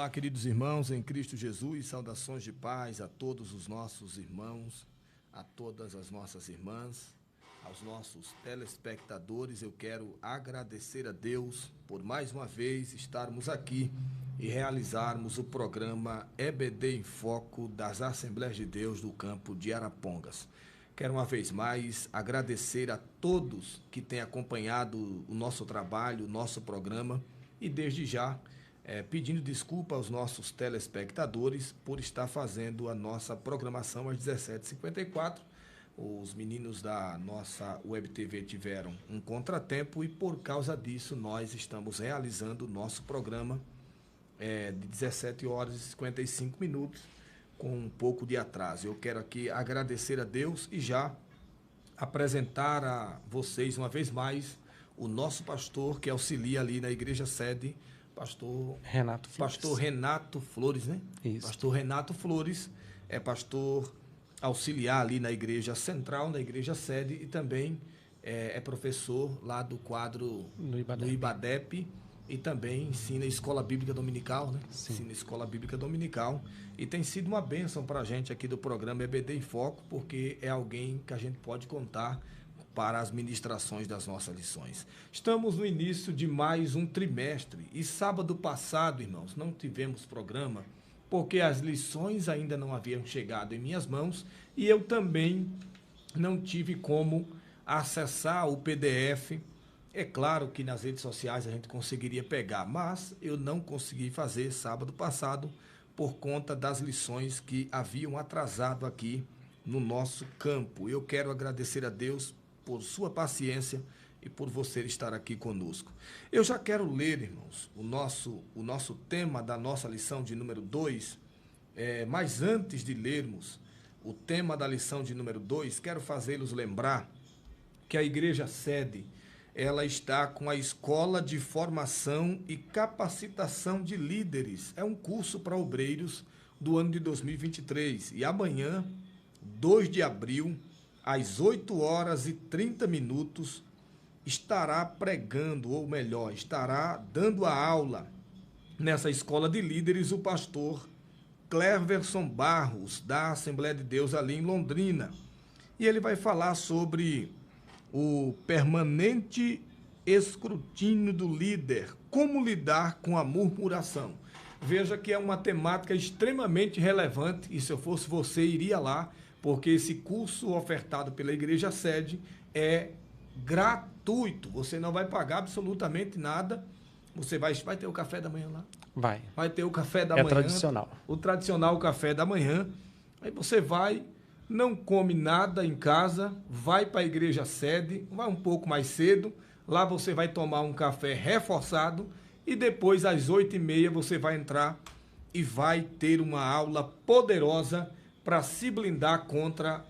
Olá, queridos irmãos em Cristo Jesus, saudações de paz a todos os nossos irmãos, a todas as nossas irmãs, aos nossos telespectadores. Eu quero agradecer a Deus por mais uma vez estarmos aqui e realizarmos o programa EBD em Foco das Assembleias de Deus do campo de Arapongas. Quero uma vez mais agradecer a todos que têm acompanhado o nosso trabalho, o nosso programa, e desde já pedindo desculpa aos nossos telespectadores por estar fazendo a nossa programação às 17h54. Os meninos da nossa Web TV tiveram um contratempo e por causa disso nós estamos realizando o nosso programa de 17h55 com um pouco de atraso. Eu quero aqui agradecer a Deus e já apresentar a vocês uma vez mais o nosso pastor que auxilia ali na igreja sede, Pastor Renato Flores, né? Isso. Pastor Renato Flores é pastor auxiliar ali na igreja central, na igreja sede, e também é professor lá do quadro do IBADEP e também ensina escola bíblica dominical, né? Sim. Ensina escola bíblica dominical e tem sido uma bênção para a gente aqui do programa EBD em Foco, porque é alguém que a gente pode contar para as ministrações das nossas lições. Estamos no início de mais um trimestre e sábado passado, irmãos, não tivemos programa porque as lições ainda não haviam chegado em minhas mãos e eu também não tive como acessar o PDF. É claro que nas redes sociais a gente conseguiria pegar, mas eu não consegui fazer sábado passado por conta das lições que haviam atrasado aqui no nosso campo. Eu quero agradecer a Deus por sua paciência e por você estar aqui conosco. Eu já quero ler, irmãos, o nosso tema da nossa lição de número 2, mas antes de lermos o tema da lição de número 2, quero fazê-los lembrar que a igreja sede, ela está com a Escola de Formação e Capacitação de Líderes. É um curso para obreiros do ano de 2023. E amanhã, 2 de abril, às 8h30, estará pregando, ou melhor, estará dando a aula nessa escola de líderes o pastor Cleverson Barros, da Assembleia de Deus ali em Londrina. E ele vai falar sobre o permanente escrutínio do líder, como lidar com a murmuração. Veja que é uma temática extremamente relevante e se eu fosse você, iria lá, porque esse curso ofertado pela igreja sede é gratuito. Você não vai pagar absolutamente nada. Você vai ter o café da manhã lá? Vai ter o café da manhã. É tradicional. O tradicional café da manhã. Aí você vai, não come nada em casa, vai para a igreja sede, vai um pouco mais cedo. Lá você vai tomar um café reforçado e depois às 8h30 você vai entrar e vai ter uma aula poderosa para se blindar contra,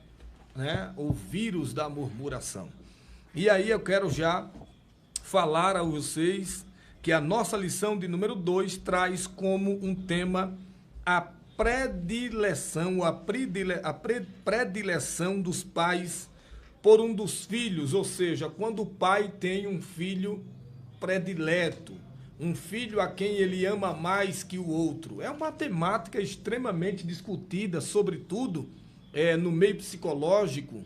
o vírus da murmuração. E aí eu quero já falar a vocês que a nossa lição de número 2 traz como um tema a predileção dos pais por um dos filhos, ou seja, quando o pai tem um filho predileto, um filho a quem ele ama mais que o outro. É uma temática extremamente discutida, sobretudo no meio psicológico,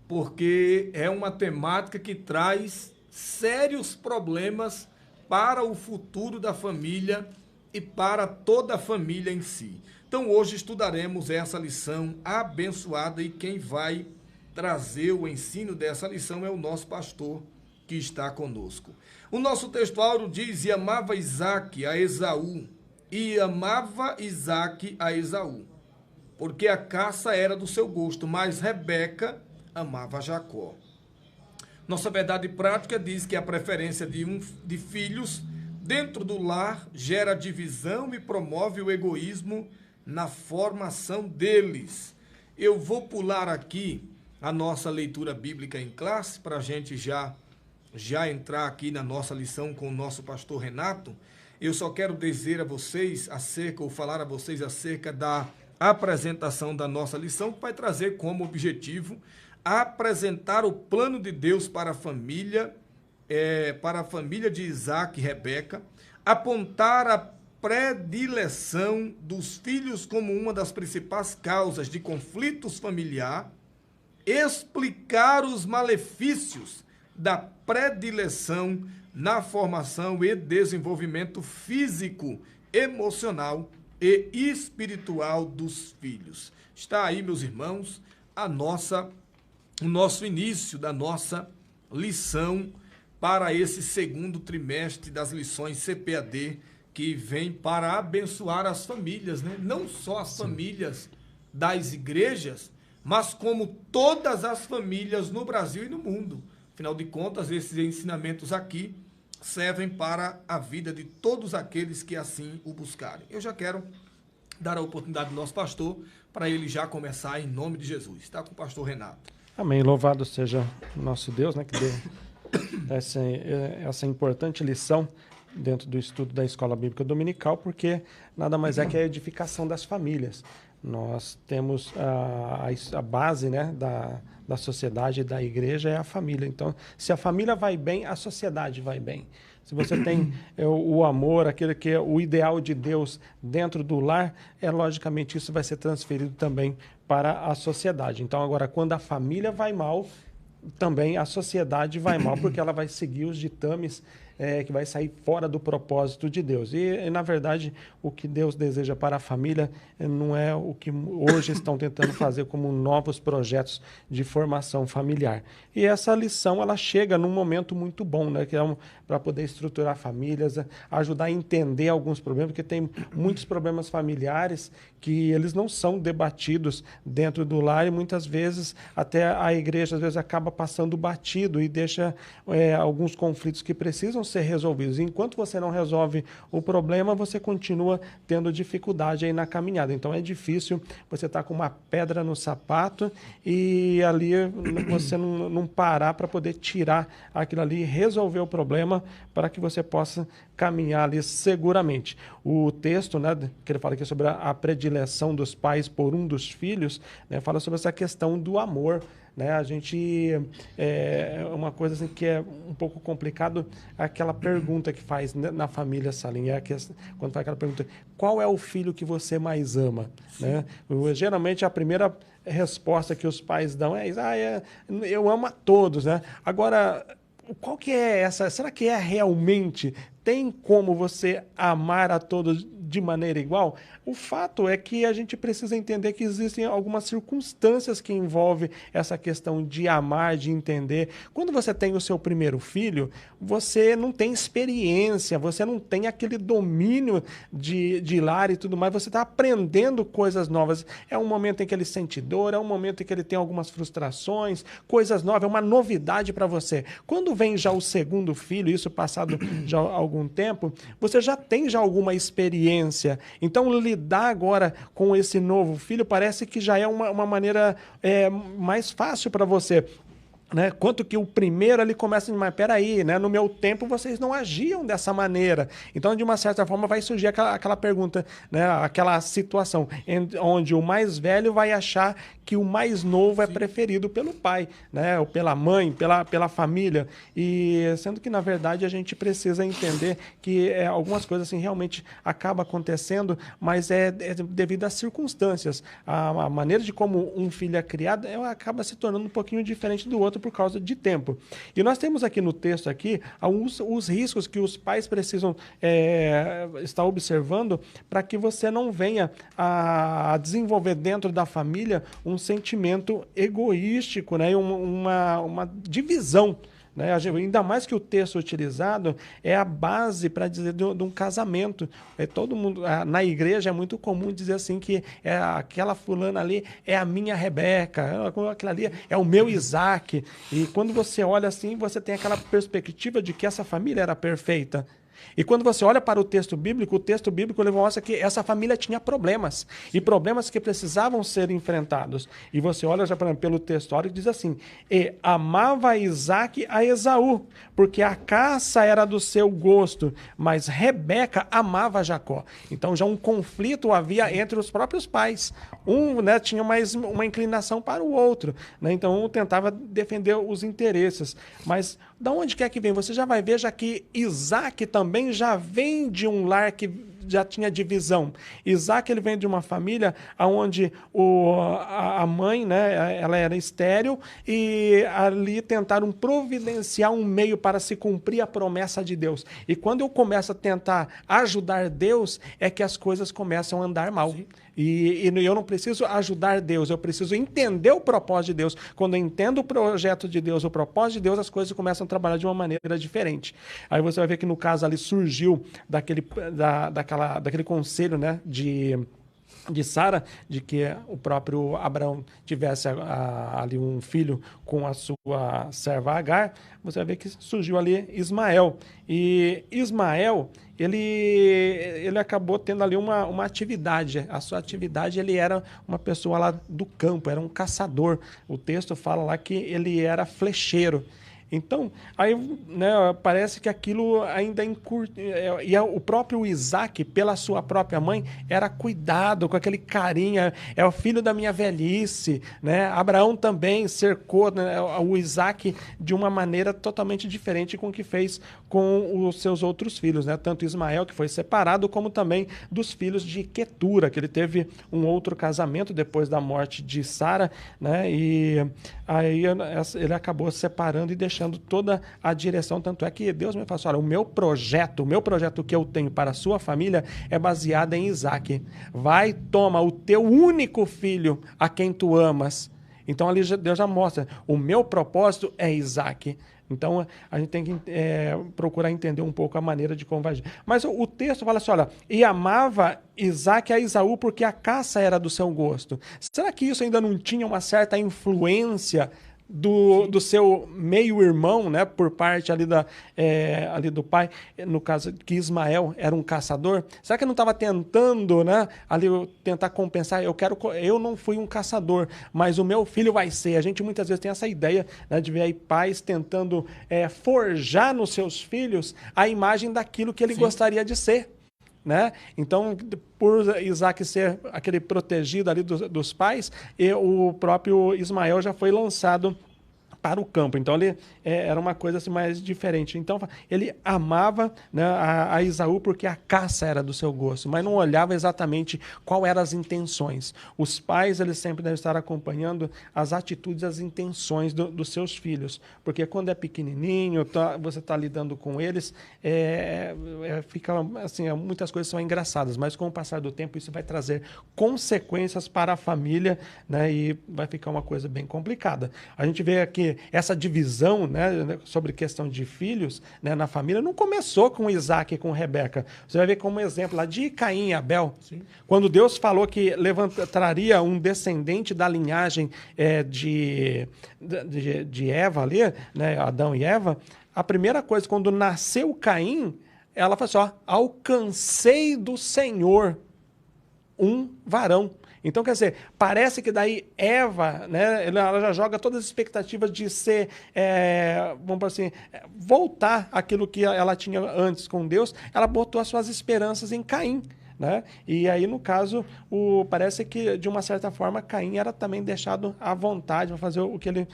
porque é uma temática que traz sérios problemas para o futuro da família e para toda a família em si. Então hoje estudaremos essa lição abençoada e quem vai trazer o ensino dessa lição é o nosso pastor que está conosco. O nosso texto áureo diz: e amava Isaque a Esaú, porque a caça era do seu gosto, mas Rebeca amava Jacó. Nossa verdade prática diz que a preferência de filhos dentro do lar gera divisão e promove o egoísmo na formação deles. Eu vou pular aqui a nossa leitura bíblica em classe para a gente já entrar aqui na nossa lição com o nosso pastor Renato. Eu só quero dizer a vocês falar a vocês acerca da apresentação da nossa lição, que vai trazer como objetivo apresentar o plano de Deus para a família de Isaque e Rebeca, apontar a predileção dos filhos como uma das principais causas de conflitos familiares, explicar os malefícios da predileção na formação e desenvolvimento físico, emocional e espiritual dos filhos. Está aí, meus irmãos, o nosso início da nossa lição para esse segundo trimestre das lições CPAD, que vem para abençoar as famílias, né? Não só as famílias das igrejas, mas como todas as famílias no Brasil e no mundo. Afinal de contas, esses ensinamentos aqui servem para a vida de todos aqueles que assim o buscarem. Eu já quero dar a oportunidade do nosso pastor para ele já começar em nome de Jesus. Está com o pastor Renato. Amém. Louvado seja o nosso Deus, né, que dê essa importante lição dentro do estudo da Escola Bíblica Dominical, porque nada mais é que a edificação das famílias. Nós temos a base, né, da sociedade, da igreja, é a família. Então, se a família vai bem, a sociedade vai bem. Se você tem o amor, aquele que é o ideal de Deus dentro do lar, logicamente isso vai ser transferido também para a sociedade. Então, agora, quando a família vai mal, também a sociedade vai mal, porque ela vai seguir os ditames que vai sair fora do propósito de Deus. E, na verdade, o que Deus deseja para a família não é o que hoje estão tentando fazer como novos projetos de formação familiar. E essa lição, ela chega num momento muito bom, né, que é para poder estruturar famílias, ajudar a entender alguns problemas, porque tem muitos problemas familiares que eles não são debatidos dentro do lar e muitas vezes até a igreja às vezes acaba passando batido e deixa alguns conflitos que precisam ser resolvidos. Enquanto você não resolve o problema, você continua tendo dificuldade aí na caminhada. Então é difícil você estar com uma pedra no sapato e ali você não parar para poder tirar aquilo ali e resolver o problema para que você possa caminhar ali seguramente. O texto, né, que ele fala aqui sobre a predileção dos pais por um dos filhos, né, fala sobre essa questão do amor. Né? A gente, uma coisa assim que é um pouco complicado, aquela pergunta que faz na família, Salim, quando faz aquela pergunta, qual é o filho que você mais ama? Né? Geralmente a primeira resposta que os pais dão é, eu amo a todos. Né? Agora, qual que é essa? Será que realmente tem como você amar a todos de maneira igual? O fato é que a gente precisa entender que existem algumas circunstâncias que envolvem essa questão de amar, de entender. Quando você tem o seu primeiro filho, você não tem experiência, você não tem aquele domínio de lar e tudo mais, você está aprendendo coisas novas. É um momento em que ele sente dor, é um momento em que ele tem algumas frustrações, coisas novas, é uma novidade para você. Quando vem já o segundo filho, isso passado já algum tempo, você já tem já alguma experiência. Então, lidar agora com esse novo filho parece que já é uma maneira mais fácil para você. Né? Quanto que o primeiro ali começa a dizer, mas peraí, né? No meu tempo vocês não agiam dessa maneira. Então, de uma certa forma, vai surgir aquela pergunta, né? Aquela situação onde o mais velho vai achar que o mais novo é preferido pelo pai, né? Ou pela mãe, pela família. E sendo que, na verdade, a gente precisa entender que algumas coisas assim, realmente acabam acontecendo, mas é devido às circunstâncias. A maneira de como um filho é criado acaba se tornando um pouquinho diferente do outro por causa de tempo. E nós temos aqui no texto os riscos que os pais precisam estar observando para que você não venha a desenvolver dentro da família um sentimento egoístico, né? Uma divisão. Né? Ainda mais que o texto utilizado é a base para dizer de um casamento. Todo mundo, na igreja é muito comum dizer assim que aquela fulana ali é a minha Rebeca, aquela ali é o meu Isaac. E quando você olha assim, você tem aquela perspectiva de que essa família era perfeita. E quando você olha para o texto bíblico ele mostra que essa família tinha problemas, e problemas que precisavam ser enfrentados. E você olha já pelo texto e diz assim, e amava Isaac a Esaú, porque a caça era do seu gosto, mas Rebeca amava Jacó. Então já um conflito havia entre os próprios pais. Um, né, tinha mais uma inclinação para o outro, né? Então um tentava defender os interesses. Mas da onde quer que vem? Você já vai ver já que Isaac também já vem de um lar que já tinha divisão. Isaac, ele vem de uma família onde a mãe, né, ela era estéril, e ali tentaram providenciar um meio para se cumprir a promessa de Deus. E quando eu começo a tentar ajudar Deus, é que as coisas começam a andar mal. E eu não preciso ajudar Deus, eu preciso entender o propósito de Deus. Quando eu entendo o projeto de Deus, o propósito de Deus, as coisas começam a trabalhar de uma maneira diferente. Aí você vai ver que no caso ali surgiu daquele conselho, né, de Sara, de que o próprio Abraão tivesse ali um filho com a sua serva Agar. Você vai ver que surgiu ali Ismael. E Ismael, ele acabou tendo ali uma atividade. A sua atividade, ele era uma pessoa lá do campo, era um caçador. O texto fala lá que ele era flecheiro. Então, aí, né, parece que aquilo ainda e o próprio Isaac, pela sua própria mãe, era cuidado, com aquele carinho, é o filho da minha velhice, né? Abraão também cercou, né, o Isaac de uma maneira totalmente diferente com o que fez com os seus outros filhos, né? Tanto Ismael, que foi separado, como também dos filhos de Quetura, que ele teve um outro casamento depois da morte de Sara, né? E aí ele acabou separando e deixando toda a direção, tanto é que Deus me falou assim, olha, o meu projeto que eu tenho para a sua família é baseado em Isaac. Vai, toma o teu único filho a quem tu amas. Então ali Deus já mostra, o meu propósito é Isaac. Então a gente tem que procurar entender um pouco a maneira de como vai agir. Mas o texto fala assim, olha, e amava Isaac a Esaú porque a caça era do seu gosto. Será que isso ainda não tinha uma certa influência do seu meio-irmão, né, por parte ali do pai, no caso que Ismael era um caçador? Será que ele não estava tentando, né, ali tentar compensar? Eu não fui um caçador, mas o meu filho vai ser. A gente muitas vezes tem essa ideia, né, de ver aí pais tentando forjar nos seus filhos a imagem daquilo que ele gostaria de ser. Né? Então, por Isaac ser aquele protegido ali dos pais, e o próprio Ismael já foi lançado para o campo. Então, ele era uma coisa assim, mais diferente. Então, ele amava, né, a Esaú porque a caça era do seu gosto, mas não olhava exatamente qual eram as intenções. Os pais, eles sempre devem estar acompanhando as atitudes, as intenções dos seus filhos, porque quando é pequenininho, você está lidando com eles, fica assim, muitas coisas são engraçadas, mas com o passar do tempo isso vai trazer consequências para a família, né, e vai ficar uma coisa bem complicada. A gente vê aqui essa divisão, né, sobre questão de filhos, né, na família, não começou com Isaac e com Rebeca. Você vai ver como exemplo lá de Caim e Abel. Sim. Quando Deus falou que levantaria um descendente da linhagem de Eva ali, né, Adão e Eva, a primeira coisa, quando nasceu Caim, ela falou assim, ó, alcancei do Senhor um varão. Então, quer dizer, parece que daí Eva, né, ela já joga todas as expectativas de ser, vamos dizer assim, voltar àquilo que ela tinha antes com Deus, ela botou as suas esperanças em Caim. Né? E aí, no caso, parece que, de uma certa forma, Caim era também deixado à vontade para fazer o que ele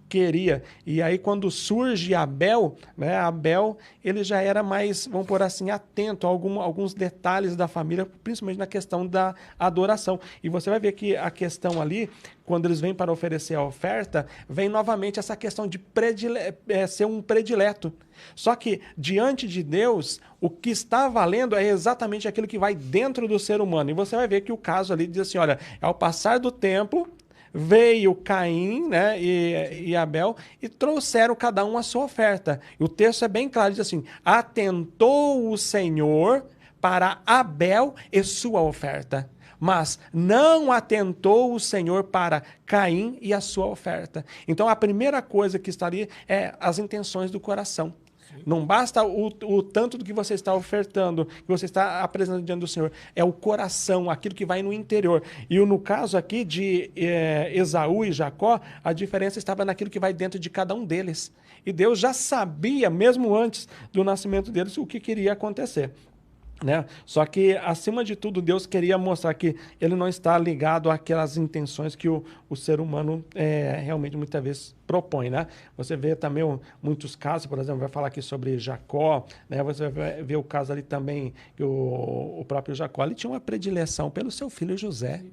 queria. E aí, quando surge Abel, né, Abel, ele já era mais, vamos por assim, atento a alguns detalhes da família, principalmente na questão da adoração. E você vai ver que a questão ali, quando eles vêm para oferecer a oferta, vem novamente essa questão de ser um predileto. Só que, diante de Deus, o que está valendo é exatamente aquilo que vai dentro do ser humano. E você vai ver que o caso ali diz assim, olha, ao passar do tempo, veio Caim, né, e Abel e trouxeram cada um a sua oferta. E o texto é bem claro, diz assim, atentou o Senhor para Abel e sua oferta, mas não atentou o Senhor para Caim e a sua oferta. Então a primeira coisa que estaria é as intenções do coração. Não basta o tanto do que você está ofertando, que você está apresentando diante do Senhor. É o coração, aquilo que vai no interior. E no caso aqui de Esaú e Jacó, a diferença estava naquilo que vai dentro de cada um deles. E Deus já sabia, mesmo antes do nascimento deles, o que queria acontecer. né? Só que, acima de tudo, Deus queria mostrar que ele não está ligado àquelas intenções que o ser humano realmente muitas vezes propõe, né? Você vê também muitos casos, por exemplo, vai falar aqui sobre Jacó, né? Você vai ver o caso ali também que o próprio Jacó ele tinha uma predileção pelo seu filho José.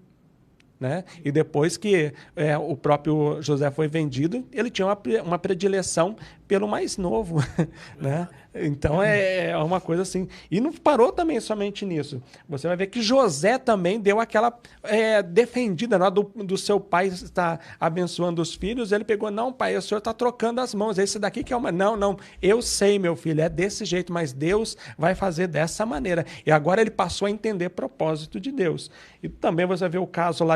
Né? E depois que o próprio José foi vendido, ele tinha uma predileção pelo mais novo, né? Então é uma coisa assim. E não parou também somente nisso. Você vai ver que José também deu aquela defendida, né? do seu pai estar abençoando os filhos. Ele pegou, não, pai, o senhor está trocando as mãos. Esse daqui que é uma. Não, eu sei, meu filho, é desse jeito, mas Deus vai fazer dessa maneira. E agora ele passou a entender propósito de Deus. E também você vê o caso lá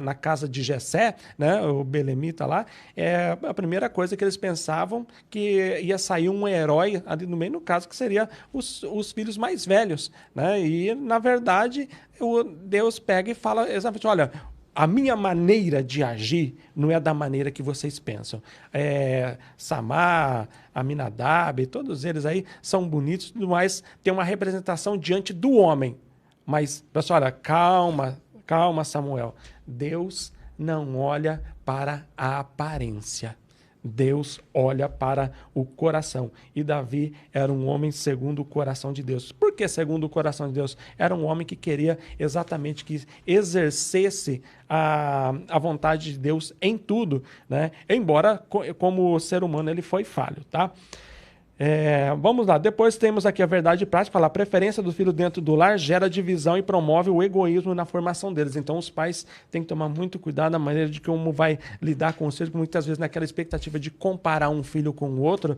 na casa de Jessé, né? O belemita lá, a primeira coisa que eles pensavam que ia sair um herói ali no meio, no caso, que seria os filhos mais velhos, né? E, na verdade, Deus pega e fala exatamente, olha, a minha maneira de agir não é da maneira que vocês pensam. Samar, Aminadab, todos eles aí são bonitos, mas tem uma representação diante do homem. Mas, pessoal, olha, calma, Samuel. Deus não olha para a aparência. Deus olha para o coração. E Davi era um homem segundo o coração de Deus. Por que segundo o coração de Deus? Era um homem que queria exatamente que exercesse a vontade de Deus em tudo, né? Embora, como ser humano, ele foi falho, tá? Vamos lá, depois temos aqui a verdade prática, fala, a preferência do filho dentro do lar gera divisão e promove o egoísmo na formação deles. Então os pais têm que tomar muito cuidado na maneira de como vai lidar com os filhos, porque muitas vezes naquela expectativa de comparar um filho com o outro,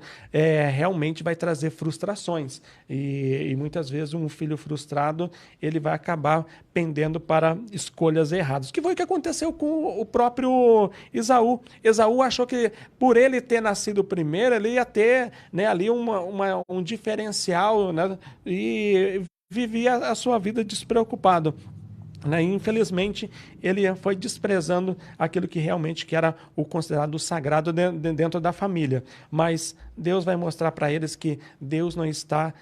realmente vai trazer frustrações. E muitas vezes um filho frustrado, ele vai acabar pendendo para escolhas erradas. Que foi o que aconteceu com o próprio Esaú. Esaú achou que por ele ter nascido primeiro, ele ia ter, né, ali um diferencial, né, e vivia a sua vida despreocupado. Né? Infelizmente, ele foi desprezando aquilo que realmente que era o considerado sagrado dentro da família. Mas Deus vai mostrar para eles que Deus não está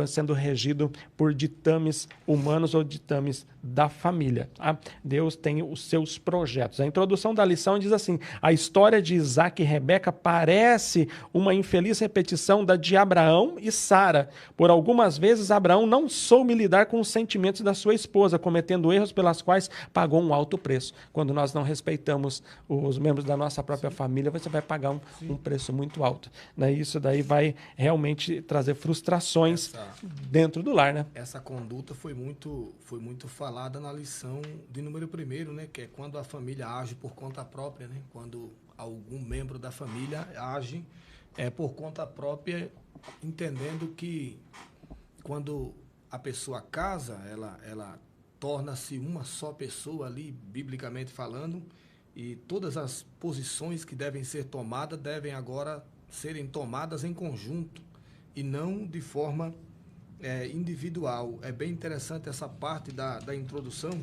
sendo regido por ditames humanos ou ditames da família. Tá? Deus tem os seus projetos. A introdução da lição diz assim, a história de Isaac e Rebeca parece uma infeliz repetição da de Abraão e Sara. Por algumas vezes, Abraão não soube lidar com os sentimentos da sua esposa, cometendo erros pelas quais pagou um alto preço. Quando nós não respeitamos os membros da nossa própria família, você vai pagar um preço muito alto. Né? Isso daí vai realmente trazer frustrações dentro do lar. Né? Essa conduta foi muito falada na lição de número 1, né? Que é quando a família age por conta própria, né? Quando algum membro da família age por conta própria, entendendo que quando a pessoa casa, ela torna-se uma só pessoa ali, biblicamente falando, e todas as posições que devem ser tomadas devem agora serem tomadas em conjunto e não de forma individual. É bem interessante essa parte da introdução,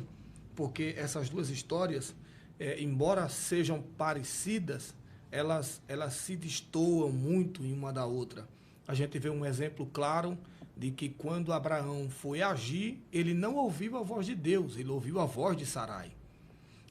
porque essas duas histórias, embora sejam parecidas, elas se destoam muito em uma da outra. A gente vê um exemplo claro de que quando Abraão foi agir, ele não ouviu a voz de Deus, ele ouviu a voz de Sarai.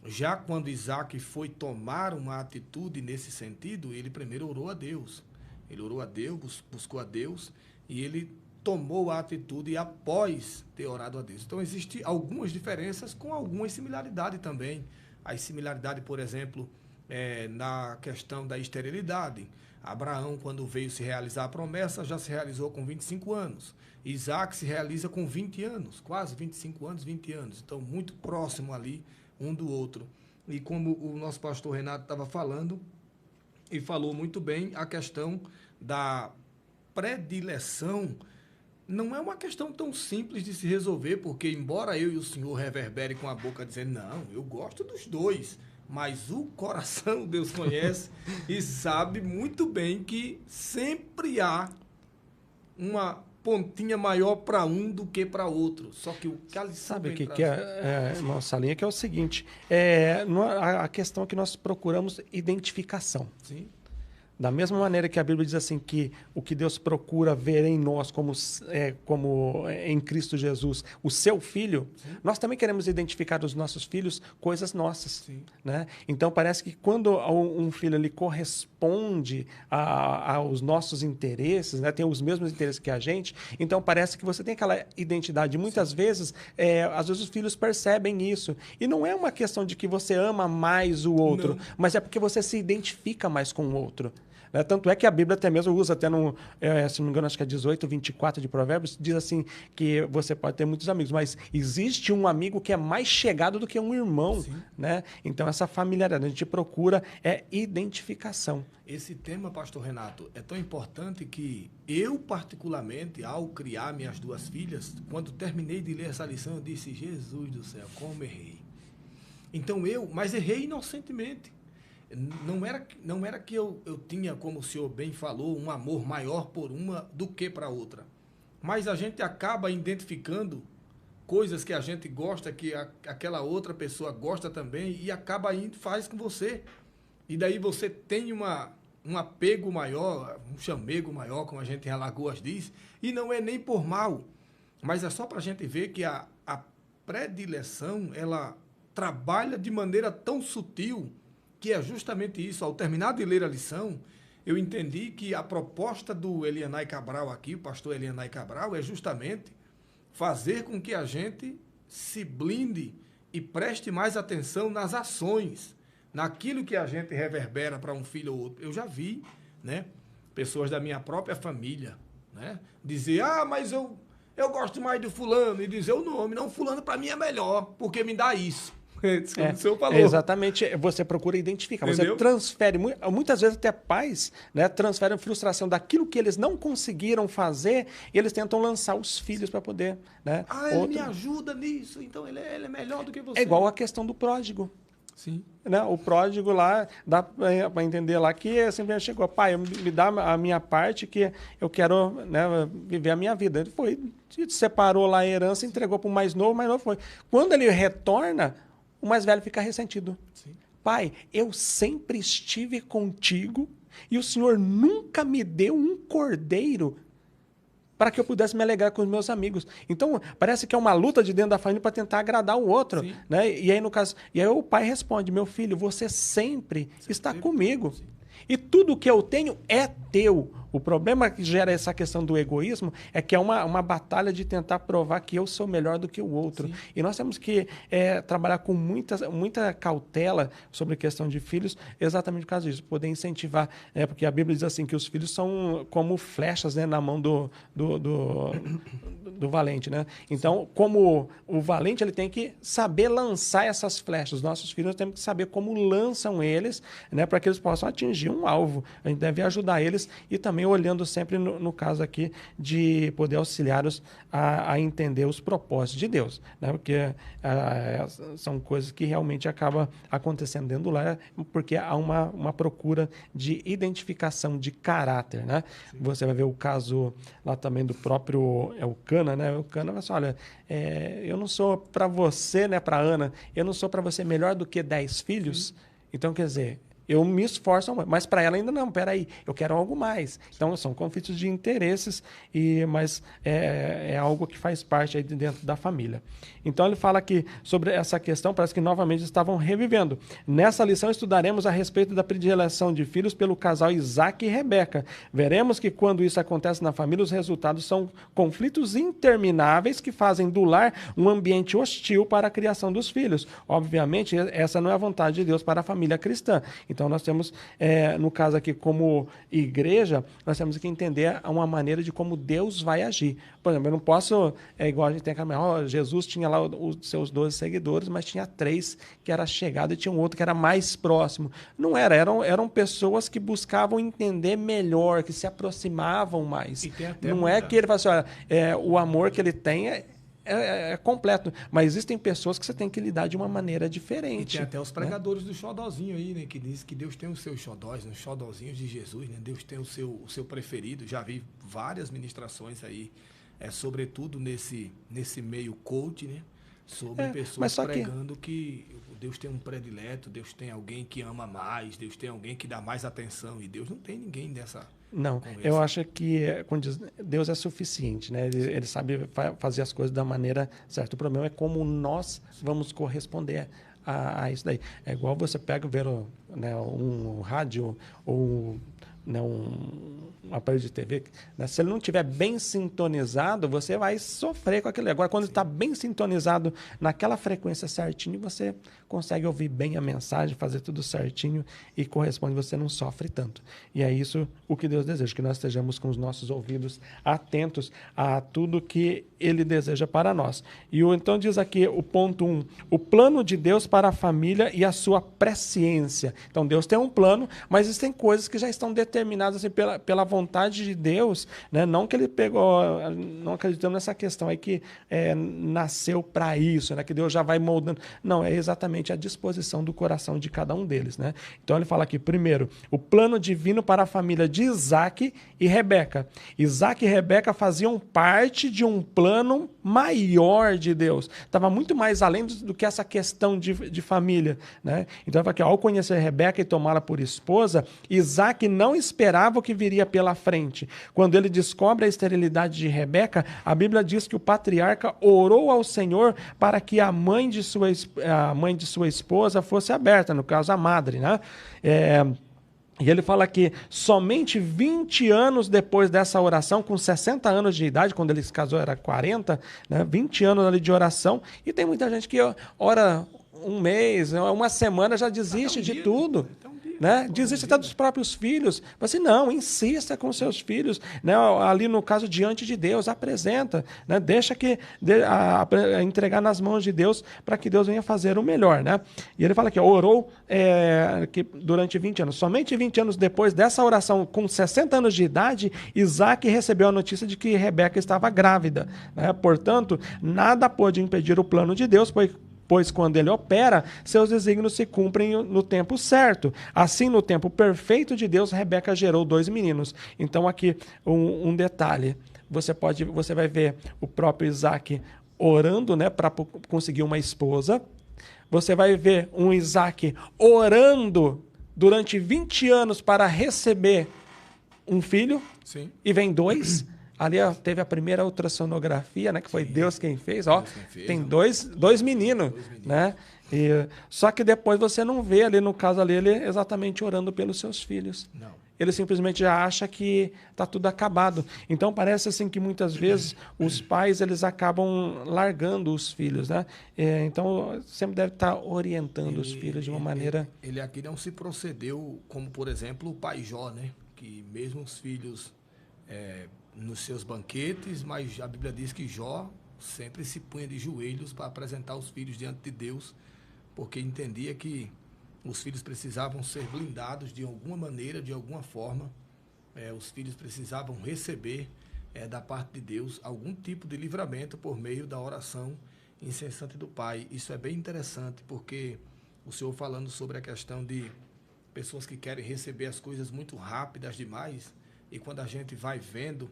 Já quando Isaac foi tomar uma atitude nesse sentido, ele primeiro orou a Deus. Ele orou a Deus, buscou a Deus, e ele tomou a atitude após ter orado a Deus. Então, existem algumas diferenças com algumas similaridades também. A similaridade, por exemplo, na questão da esterilidade. Abraão, quando veio se realizar a promessa, já se realizou com 25 anos. Isaac se realiza com 20 anos, quase 25 anos, 20 anos. Então, muito próximo ali um do outro. E como o nosso pastor Renato estava falando, e falou muito bem, a questão da predileção não é uma questão tão simples de se resolver, porque embora eu e o senhor reverbere com a boca dizendo, não, eu gosto dos dois, mas o coração Deus conhece e sabe muito bem que sempre há uma pontinha maior para um do que para outro. Só que o que a lição sabe o que é, irmão Salinha, que é o seguinte, a questão é que nós procuramos identificação. Sim. Da mesma maneira que a Bíblia diz assim que o que Deus procura ver em nós como em Cristo Jesus, o seu filho, Sim. nós também queremos identificar dos nossos filhos coisas nossas. Sim. Né? Então parece que quando um filho ele corresponde aos nossos interesses, né? Tem os mesmos interesses que a gente, então parece que você tem aquela identidade. Muitas vezes, às vezes os filhos percebem isso. E não é uma questão de que você ama mais o outro, Não. mas é porque você se identifica mais com o outro. Né? Tanto é que a Bíblia até mesmo usa, até no, se não me engano, acho que é 18, 24 de Provérbios, diz assim que você pode ter muitos amigos, mas existe um amigo que é mais chegado do que um irmão. Né? Então, essa familiaridade, a gente procura identificação. Esse tema, pastor Renato, é tão importante que eu, particularmente, ao criar minhas duas filhas, quando terminei de ler essa lição, eu disse, Jesus do céu, como errei. Então mas errei inocentemente. Não era que eu tinha, como o senhor bem falou, um amor maior por uma do que para outra. Mas a gente acaba identificando coisas que a gente gosta, que aquela outra pessoa gosta também, e acaba indo, faz com você. E daí você tem um apego maior, um chamego maior, como a gente em Alagoas diz, e não é nem por mal, mas é só para a gente ver que a predileção, ela trabalha de maneira tão sutil, que é justamente isso. Ao terminar de ler a lição, eu entendi que a proposta do Elianai Cabral aqui, o pastor Elianai Cabral, é justamente fazer com que a gente se blinde e preste mais atenção nas ações, naquilo que a gente reverbera para um filho ou outro. Eu já vi, né, pessoas da minha própria família, né, dizer, mas eu gosto mais do fulano, e dizer o nome, não, fulano para mim é melhor, porque me dá isso. O senhor falou. Exatamente, você procura identificar, entendeu? Você transfere, muitas vezes até pais, né, transferem frustração daquilo que eles não conseguiram fazer, e eles tentam lançar os filhos para poder... Né, ele me ajuda nisso, então ele é melhor do que você. É igual a questão do pródigo. Sim. Né? O pródigo lá, dá para entender lá que simplesmente chegou, pai, me dá a minha parte que eu quero, né, viver a minha vida. Ele foi, separou lá a herança, entregou para o mais novo foi. Quando ele retorna, o mais velho fica ressentido. Sim. Pai, eu sempre estive contigo e o Senhor nunca me deu um cordeiro para que eu pudesse me alegrar com os meus amigos. Então, parece que é uma luta de dentro da família para tentar agradar o outro. Né? E aí, no caso, o pai responde, meu filho, você sempre está comigo. Sim. E tudo que eu tenho é teu. O problema que gera essa questão do egoísmo é que é uma batalha de tentar provar que eu sou melhor do que o outro. Sim. E nós temos que trabalhar com muita cautela sobre a questão de filhos, exatamente por causa disso, poder incentivar, porque a Bíblia diz assim que os filhos são como flechas, né, na mão do valente. Né? Então, como o valente, ele tem que saber lançar essas flechas. Os nossos filhos temos que saber como lançam eles, né, para que eles possam atingir um alvo. A gente deve ajudar eles e também olhando sempre no caso aqui de poder auxiliá-los a entender os propósitos de Deus, né? Porque são coisas que realmente acabam acontecendo dentro do lar, porque há uma procura de identificação de caráter, né? Você vai ver o caso lá também do próprio Eucana, né? O Eucana vai assim, olha, eu não sou para você, né, para Ana, eu não sou para você melhor do que 10 filhos. Sim. Então, quer dizer, eu me esforço, mas para ela ainda não, peraí, eu quero algo mais. Então, são conflitos de interesses, mas é algo que faz parte aí de dentro da família. Então, ele fala aqui sobre essa questão, parece que novamente estavam revivendo. Nessa lição, estudaremos a respeito da predileção de filhos pelo casal Isaac e Rebeca. Veremos que quando isso acontece na família, os resultados são conflitos intermináveis que fazem do lar um ambiente hostil para a criação dos filhos. Obviamente, essa não é a vontade de Deus para a família cristã. Então, nós temos, no caso aqui, como igreja, nós temos que entender uma maneira de como Deus vai agir. Por exemplo, eu não posso, igual a gente tem aquela, Jesus tinha lá os seus 12 seguidores, mas tinha 3 que era chegado e tinha um outro que era mais próximo. Não eram pessoas que buscavam entender melhor, que se aproximavam mais. Não é que ele fala assim, olha, o amor que ele tem é completo, mas existem pessoas que você tem que lidar de uma maneira diferente. E tem até os pregadores, né, do xodózinho aí, né, que diz que Deus tem os seus xodós, os xodózinhos de Jesus, né, Deus tem o seu preferido. Já vi várias ministrações aí, sobretudo nesse meio coach, né, sobre pessoas mas só que pregando que Deus tem um predileto, Deus tem alguém que ama mais, Deus tem alguém que dá mais atenção, e Deus não tem ninguém dessa não, com eu esse. acho que quando Deus é suficiente, né? Ele sabe fazer as coisas da maneira certa. O problema é como nós vamos corresponder a isso daí. É igual você pega ver né, um rádio ou né, um aparelho de TV, né? Se ele não estiver bem sintonizado, você vai sofrer com aquilo. Agora, quando está bem sintonizado naquela frequência certinho, você consegue ouvir bem a mensagem, fazer tudo certinho e corresponde, você não sofre tanto. E é isso o que Deus deseja, que nós estejamos com os nossos ouvidos atentos a tudo que Ele deseja para nós. Então diz aqui o ponto 1, o plano de Deus para a família e a sua presciência. Então Deus tem um plano, mas existem coisas que já estão determinadas assim, pela vontade de Deus, né? Não que Ele pegou, não acreditamos nessa questão aí que nasceu para isso, né? Que Deus já vai moldando. Não, é exatamente a disposição do coração de cada um deles, né? Então ele fala aqui, primeiro, o plano divino para a família de Isaac e Rebeca. Isaac e Rebeca faziam parte de um plano maior de Deus. Estava muito mais além do que essa questão de família, né? Então ele fala aqui, ao conhecer Rebeca e tomá-la por esposa, Isaac não esperava o que viria pela frente. Quando ele descobre a esterilidade de Rebeca, a Bíblia diz que o patriarca orou ao Senhor para que a mãe de sua esposa fosse aberta, no caso a madre, né? E ele fala que somente 20 anos depois dessa oração, com 60 anos de idade, quando ele se casou era 40, né? 20 anos ali de oração, e tem muita gente que ora um mês, uma semana já desiste de tudo. Né? Desiste até dos próprios filhos. Você não, insista com seus filhos, né? Ali no caso diante de Deus, apresenta, né? Deixa entregar nas mãos de Deus para que Deus venha fazer o melhor, né? E ele fala que orou que durante 20 anos. Somente 20 anos depois dessa oração, com 60 anos de idade, Isaac recebeu a notícia de que Rebeca estava grávida, né? Portanto, nada pôde impedir o plano de Deus, pois quando ele opera, seus desígnios se cumprem no tempo certo. Assim, no tempo perfeito de Deus, Rebeca gerou 2 meninos. Então, aqui um detalhe. Você vai ver o próprio Isaac orando, né, para conseguir uma esposa. Você vai ver um Isaac orando durante 20 anos para receber um filho. Sim. E vem 2. Ali teve a primeira ultrassonografia, né? Que foi Deus quem fez. Ó, tem dois meninos, né? Só que depois você não vê ali, no caso ali, ele exatamente orando pelos seus filhos. Não. Ele simplesmente já acha que está tudo acabado. Então parece assim que muitas vezes os pais eles acabam largando os filhos, né? Então sempre deve estar orientando os filhos de uma maneira. Ele aqui não se procedeu como, por exemplo, o pai Jó, né? Que mesmo os filhos nos seus banquetes, mas a Bíblia diz que Jó sempre se punha de joelhos para apresentar os filhos diante de Deus, porque entendia que os filhos precisavam ser blindados de alguma maneira, de alguma forma. Os filhos precisavam receber da parte de Deus algum tipo de livramento por meio da oração incessante do pai. Isso é bem interessante, porque o senhor falando sobre a questão de pessoas que querem receber as coisas muito rápidas demais, e quando a gente vai vendo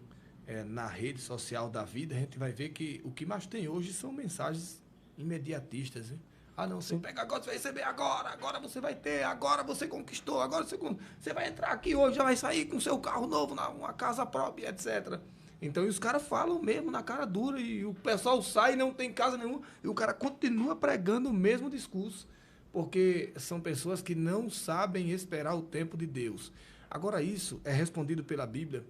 na rede social da vida, a gente vai ver que o que mais tem hoje são mensagens imediatistas, hein? Ah, não, você pega agora, você vai receber agora você vai ter, agora você conquistou, agora você vai entrar aqui hoje, já vai sair com seu carro novo, uma casa própria, etc. Então, e os caras falam mesmo na cara dura, e o pessoal sai e não tem casa nenhuma, e o cara continua pregando o mesmo discurso, porque são pessoas que não sabem esperar o tempo de Deus. Agora, isso é respondido pela Bíblia,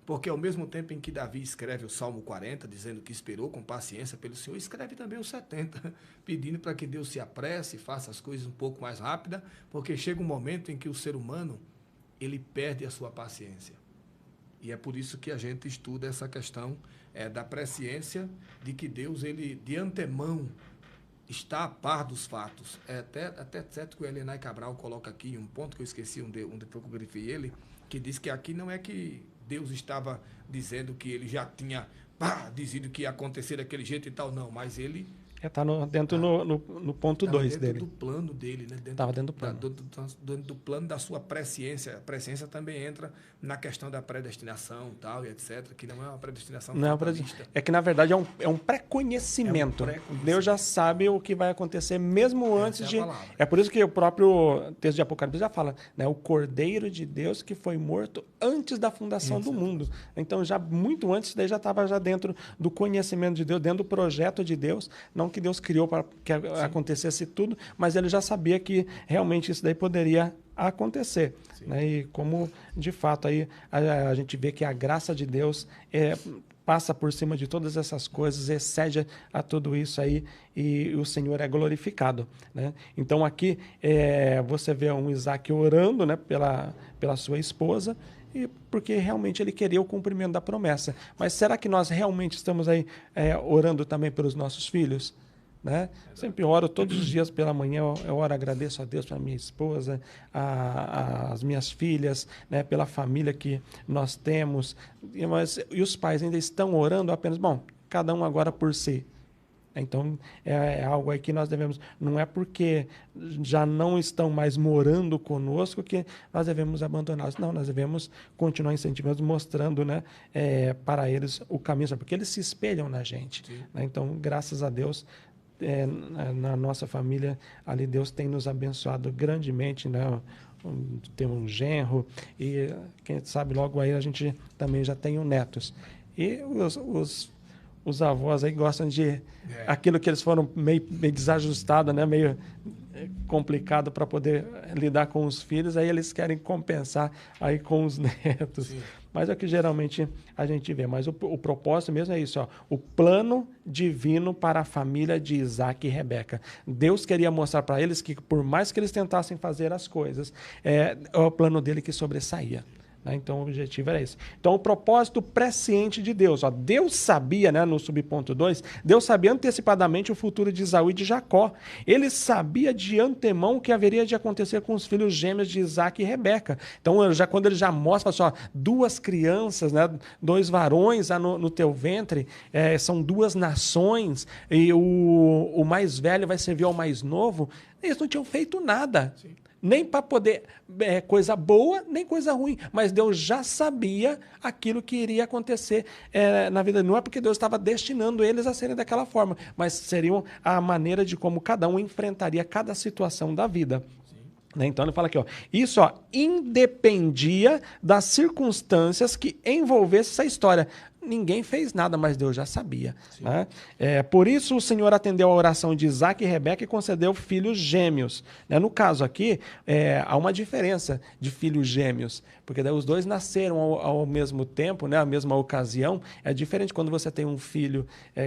porque ao mesmo tempo em que Davi escreve o Salmo 40, dizendo que esperou com paciência pelo Senhor, escreve também o 70, pedindo para que Deus se apresse e faça as coisas um pouco mais rápida, porque chega um momento em que o ser humano, ele perde a sua paciência. E é por isso que a gente estuda essa questão da presciência, de que Deus, ele de antemão, está a par dos fatos. Até certo que o Elenay Cabral coloca aqui um ponto que eu esqueci, onde foi que eu grifei ele, que diz que aqui não é que Deus estava dizendo que ele já tinha dizido que ia acontecer daquele jeito e tal, não, mas ele Está dentro no ponto 2 dele. Dentro do plano dele, né? Estava dentro do plano. Dentro do plano da sua presciência. A presciência também entra na questão da predestinação, tal, e etc., que não é uma predestinação fatalista. É que, na verdade, é um pré-conhecimento. Deus já sabe o que vai acontecer mesmo antes de... É por isso que o próprio texto de Apocalipse já fala, né? O Cordeiro de Deus que foi morto antes da fundação do mundo. Então, já muito antes, daí já estava já dentro do conhecimento de Deus, dentro do projeto de Deus, não que Deus criou para que acontecesse tudo, mas ele já sabia que realmente isso daí poderia acontecer. Né? E como, de fato, aí a gente vê que a graça de Deus passa por cima de todas essas coisas, excede a tudo isso aí, e o Senhor é glorificado. Né? Então, aqui você vê um Isaac orando, né, pela sua esposa, porque realmente ele queria o cumprimento da promessa. Mas será que nós realmente estamos aí orando também pelos nossos filhos? Né? Sempre oro todos os dias pela manhã, eu oro, agradeço a Deus pela minha esposa, as minhas filhas, né? Pela família que nós temos. E os pais ainda estão orando apenas, cada um agora por si. Então, é algo aí que nós devemos... Não é porque já não estão mais morando conosco que nós devemos abandoná-los. Não, nós devemos continuar incentivando, mostrando, né, para eles o caminho, porque eles se espelham na gente. Né? Então, graças a Deus, na nossa família, ali Deus tem nos abençoado grandemente, né? Tem um genro e, quem sabe, logo aí a gente também já tem netos. E os avós aí gostam de aquilo que eles foram meio desajustados, né? Meio complicado para poder lidar com os filhos, aí eles querem compensar aí com os netos. Sim. Mas é o que geralmente a gente vê. Mas o propósito mesmo é isso, ó, o plano divino para a família de Isaac e Rebeca. Deus queria mostrar para eles que, por mais que eles tentassem fazer as coisas, é o plano dele que sobressaía. Então, o objetivo era esse. Então, o propósito presciente de Deus. Deus sabia, né, no subponto 2, Deus sabia antecipadamente o futuro de Esaú e de Jacó. Ele sabia de antemão o que haveria de acontecer com os filhos gêmeos de Isaac e Rebeca. Então, quando ele já mostra, duas crianças, né, dois varões no teu ventre, são duas nações, e o mais velho vai servir ao mais novo, eles não tinham feito nada. Sim. Nem para poder coisa boa, nem coisa ruim. Mas Deus já sabia aquilo que iria acontecer na vida. Não é porque Deus estava destinando eles a serem daquela forma, mas seriam a maneira de como cada um enfrentaria cada situação da vida. Né? Então ele fala aqui, isso independia das circunstâncias que envolvessem essa história. Ninguém fez nada, mas Deus já sabia. Né? Por isso o Senhor atendeu a oração de Isaac e Rebeca e concedeu filhos gêmeos. Né? No caso aqui, há uma diferença de filhos gêmeos, porque daí os dois nasceram ao mesmo tempo, né? A mesma ocasião. É diferente quando você tem um filho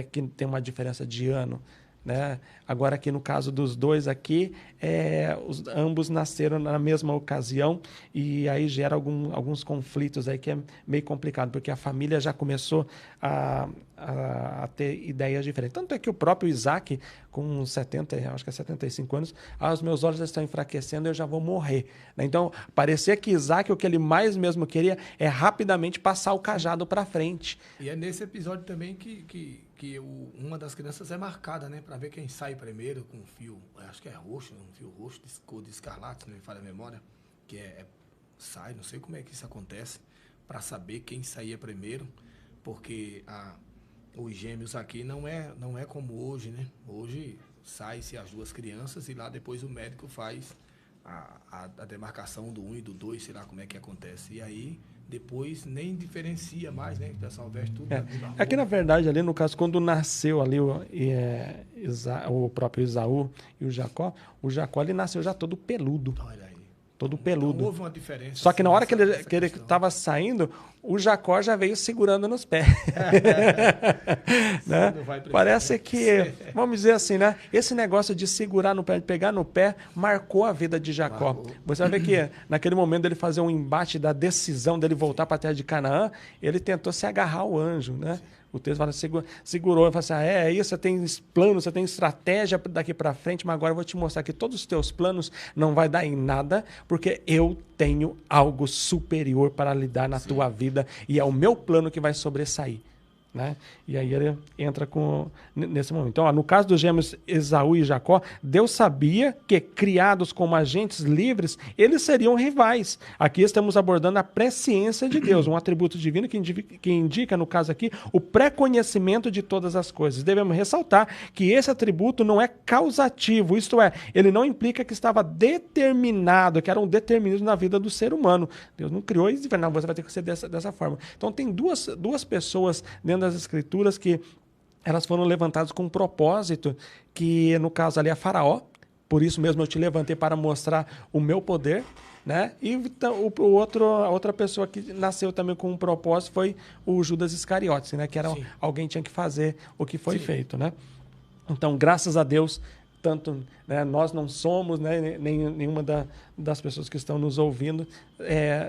que tem uma diferença de ano. Né? Agora aqui no caso dos dois aqui, ambos nasceram na mesma ocasião e aí gera alguns conflitos aí que é meio complicado, porque a família já começou a ter ideias diferentes. Tanto é que o próprio Isaac, com 75 anos, os meus olhos estão enfraquecendo, eu já vou morrer. Né? Então, parecia que Isaac, o que ele mais mesmo queria é rapidamente passar o cajado para frente. E é nesse episódio também que uma das crianças é marcada, né, para ver quem sai primeiro com um fio, acho que é roxo, um fio roxo, cor de escarlate, se não me falha a memória, que sai, não sei como é que isso acontece, para saber quem saía primeiro, porque os gêmeos aqui não é como hoje, né? Hoje sai-se as duas crianças e lá depois o médico faz a demarcação do 1 e do 2, sei lá como é que acontece. E aí depois nem diferencia mais, né? O pessoal veste tudo. Aqui, na verdade, ali no caso, quando nasceu ali o próprio Esaú e o Jacó ele nasceu já todo peludo. Olha aí. Todo peludo. Então, houve uma diferença. Só que na hora que ele estava saindo, o Jacó já veio segurando nos pés. Né? Parece que, vamos dizer assim, né? Esse negócio de segurar no pé, de pegar no pé, marcou a vida de Jacó. Você vai ver que naquele momento dele fazer um embate da decisão dele voltar para a terra de Canaã, ele tentou se agarrar ao anjo, né? O texto fala, segurou e falou assim, isso, você tem plano, você tem estratégia daqui para frente, mas agora eu vou te mostrar que todos os teus planos não vai dar em nada, porque eu tenho algo superior para lhe dar na tua vida e é o meu plano que vai sobressair. né? E aí ele entra nesse momento. Então, no caso dos gêmeos Esaú e Jacó, Deus sabia que, criados como agentes livres, eles seriam rivais. Aqui estamos abordando a presciência de Deus, um atributo divino que indica, no caso aqui, o pré-conhecimento de todas as coisas. Devemos ressaltar que esse atributo não é causativo, isto é, ele não implica que estava determinado, que era um determinismo na vida do ser humano. Deus não criou e disse, não, você vai ter que ser dessa forma. Então, tem duas pessoas dentro das Escrituras que elas foram levantadas com um propósito, que no caso ali é Faraó, por isso mesmo eu te levantei para mostrar o meu poder, né? E a outra pessoa que nasceu também com um propósito foi o Judas Iscariotes, né? Que era alguém que tinha que fazer o que foi feito, né? Então, graças a Deus, tanto, né, nós não somos, né, nenhuma das pessoas que estão nos ouvindo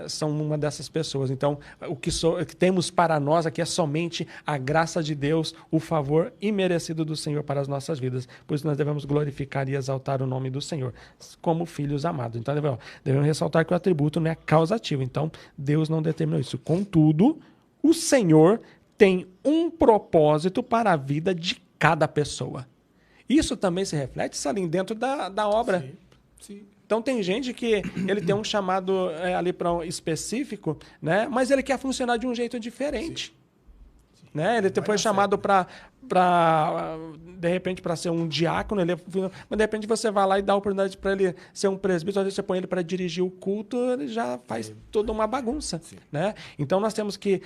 são uma dessas pessoas. Então, o que temos para nós aqui é somente a graça de Deus, o favor imerecido do Senhor para as nossas vidas. Por isso nós devemos glorificar e exaltar o nome do Senhor, como filhos amados. Então, devemos ressaltar que o atributo não é causativo. Então, Deus não determinou isso. Contudo, o Senhor tem um propósito para a vida de cada pessoa. Isso também se reflete, Salim, dentro da obra. Sim, sim. Então, tem gente que ele tem um chamado ali para um específico, né? Mas ele quer funcionar de um jeito diferente. Sim. Né? Ele foi chamado para de repente, para ser um diácono, mas de repente você vai lá e dá a oportunidade para ele ser um presbítero, às vezes você põe ele para dirigir o culto, ele já faz toda uma bagunça. Né? Então, nós temos que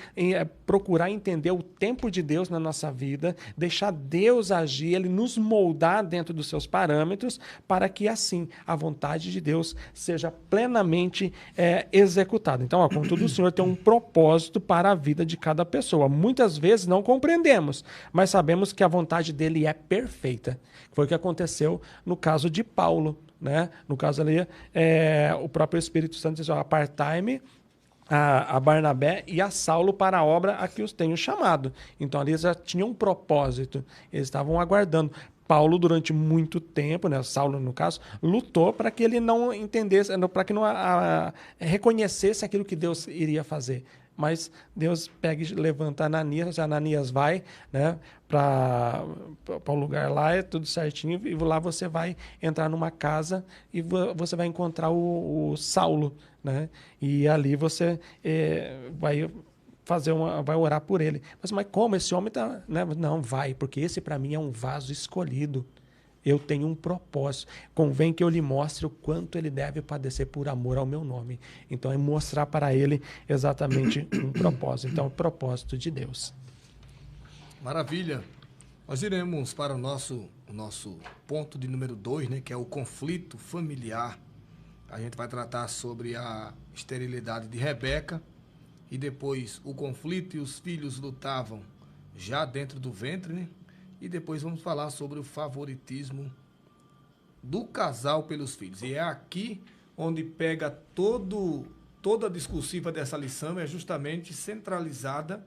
procurar entender o tempo de Deus na nossa vida, deixar Deus agir, ele nos moldar dentro dos seus parâmetros, para que assim a vontade de Deus seja plenamente executada. Então, contudo, o Senhor tem um propósito para a vida de cada pessoa. Muitas vezes não compreendemos, mas sabemos que a vontade dele é perfeita. Foi o que aconteceu no caso de Paulo, né? No caso ali, o próprio Espírito Santo disse, apartai-me a Barnabé e a Saulo para a obra a que os tenho chamado. Então ali eles já tinham um propósito, eles estavam aguardando. Paulo, durante muito tempo, né, Saulo no caso, lutou para que ele não entendesse, para que não reconhecesse aquilo que Deus iria fazer. Mas Deus pega e levanta Ananias, Ananias vai, né, para um lugar lá, é tudo certinho, e lá você vai entrar numa casa e você vai encontrar o Saulo, né, e ali você vai orar por ele. Mas como esse homem está... Né? Não, vai, porque esse para mim é um vaso escolhido. Eu tenho um propósito. Convém que eu lhe mostre o quanto ele deve padecer por amor ao meu nome. Então, é mostrar para ele exatamente um propósito. Então, é o propósito de Deus. Maravilha. Nós iremos para o nosso ponto de número 2, né, que é o conflito familiar. A gente vai tratar sobre a esterilidade de Rebeca e depois o conflito e os filhos lutavam já dentro do ventre, né? E depois vamos falar sobre o favoritismo do casal pelos filhos. E é aqui onde pega toda a discursiva dessa lição, é justamente centralizada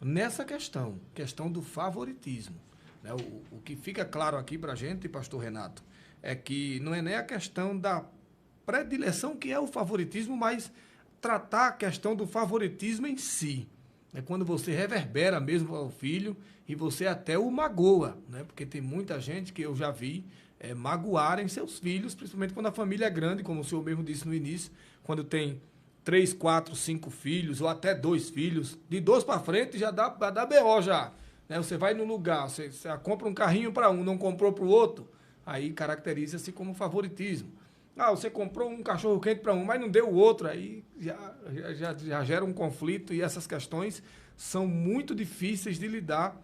nessa questão do favoritismo. Né? O que fica claro aqui para a gente, pastor Renato, é que não é nem a questão da predileção que é o favoritismo, mas tratar a questão do favoritismo em si. É quando você reverbera mesmo ao filho e você até o magoa, né? Porque tem muita gente que eu já vi magoarem seus filhos, principalmente quando a família é grande, como o senhor mesmo disse no início, quando tem 3, 4, 5 filhos ou até 2 filhos, de 2 para frente já dá BO já. Né? Você vai no lugar, você compra um carrinho para um, não comprou para o outro, aí caracteriza-se como favoritismo. Você comprou um cachorro quente para um, mas não deu o outro, aí já gera um conflito, e essas questões são muito difíceis de lidar,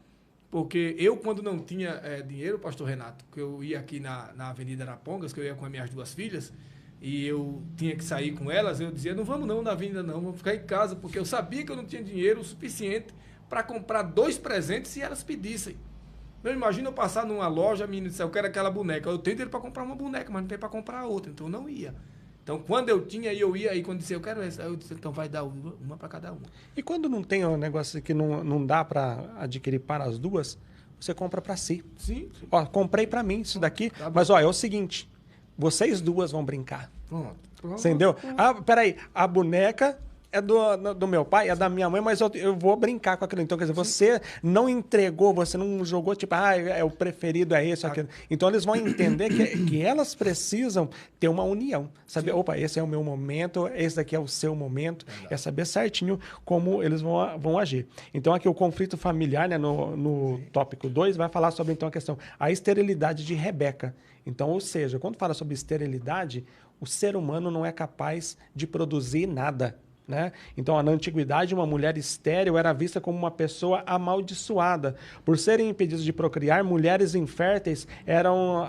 porque eu, quando não tinha dinheiro, pastor Renato, que eu ia aqui na Avenida Arapongas, que eu ia com as minhas 2 filhas, e eu tinha que sair com elas, eu dizia, não vamos não na avenida não, vamos ficar em casa, porque eu sabia que eu não tinha dinheiro o suficiente para comprar 2 presentes se elas pedissem. Não, imagina eu passar numa loja, a menina disse, eu quero aquela boneca. Eu tenho dinheiro para comprar uma boneca, mas não tem para comprar outra. Então, eu não ia. Então, quando eu tinha, eu ia. Aí, quando disse, eu quero essa, eu disse, então vai dar uma para cada uma. E quando não tem um negócio que não dá para adquirir para as duas, você compra para si. Sim. Comprei para mim isso daqui. Tá, mas, é o seguinte, vocês duas vão brincar. Pronto. Entendeu? Peraí, a boneca é do meu pai, é da minha mãe, mas eu vou brincar com aquilo. Então, quer dizer, você não entregou, você não jogou, tipo, é o preferido, é esse, aquele. Então, eles vão entender que elas precisam ter uma união. Saber, opa, esse é o meu momento, esse daqui é o seu momento. É saber certinho como eles vão agir. Então, aqui o conflito familiar, né, no tópico 2, vai falar sobre, então, a esterilidade de Rebeca. Então, ou seja, quando fala sobre esterilidade, o ser humano não é capaz de produzir nada. Né? Então, na antiguidade, uma mulher estéril era vista como uma pessoa amaldiçoada. Por serem impedidas de procriar, mulheres inférteis eram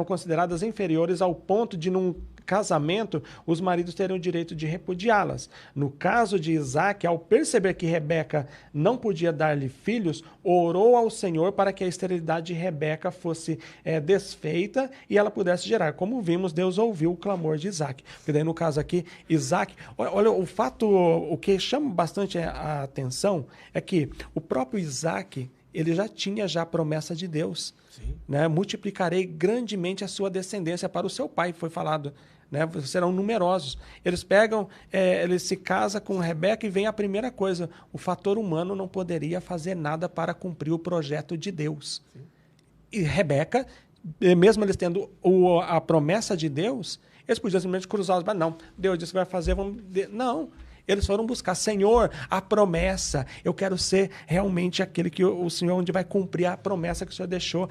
consideradas inferiores ao ponto de, num casamento, os maridos teriam o direito de repudiá-las. No caso de Isaac, ao perceber que Rebeca não podia dar-lhe filhos, orou ao Senhor para que a esterilidade de Rebeca fosse desfeita e ela pudesse gerar. Como vimos, Deus ouviu o clamor de Isaac. Porque daí, no caso aqui, Isaac... Olha, o que chama bastante a atenção é que o próprio Isaac, ele já tinha a promessa de Deus. Né? Multiplicarei grandemente a sua descendência para o seu pai, foi falado. Né? Serão numerosos. Eles eles se casam com Rebeca e vem a primeira coisa: o fator humano não poderia fazer nada para cumprir o projeto de Deus. Sim. E Rebeca, mesmo eles tendo a promessa de Deus, eles podiam simplesmente cruzar os braços. Não, Deus disse que vai fazer, não. Eles foram buscar, Senhor, a promessa. Eu quero ser realmente aquele que o Senhor, onde vai cumprir a promessa que o Senhor deixou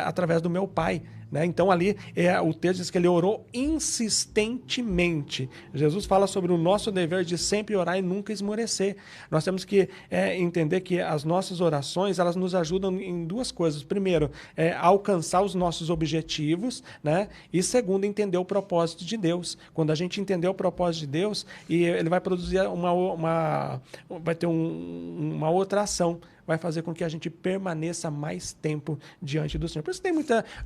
através do meu pai. Né? Então, ali, o texto diz que ele orou insistentemente. Jesus fala sobre o nosso dever de sempre orar e nunca esmorecer. Nós temos que entender que as nossas orações, elas nos ajudam em duas coisas. Primeiro, alcançar os nossos objetivos, né? E segundo, entender o propósito de Deus. Quando a gente entender o propósito de Deus, e ele vai produzir vai ter uma outra ação, vai fazer com que a gente permaneça mais tempo diante do Senhor. Por isso tem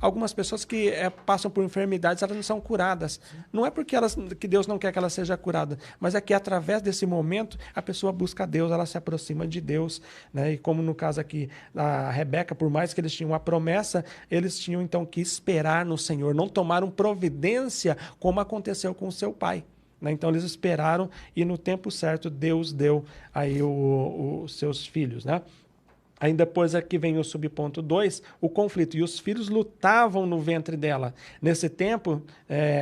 algumas pessoas que passam por enfermidades, elas não são curadas. Não é porque que Deus não quer que ela seja curada, mas é que através desse momento a pessoa busca a Deus, ela se aproxima de Deus. Né? E como no caso aqui da Rebeca, por mais que eles tinham uma promessa, eles tinham então que esperar no Senhor, não tomaram providência como aconteceu com o seu pai. Então eles esperaram e no tempo certo Deus deu aí os seus filhos, né? Aí depois aqui vem o subponto 2, o conflito. E os filhos lutavam no ventre dela. Nesse tempo,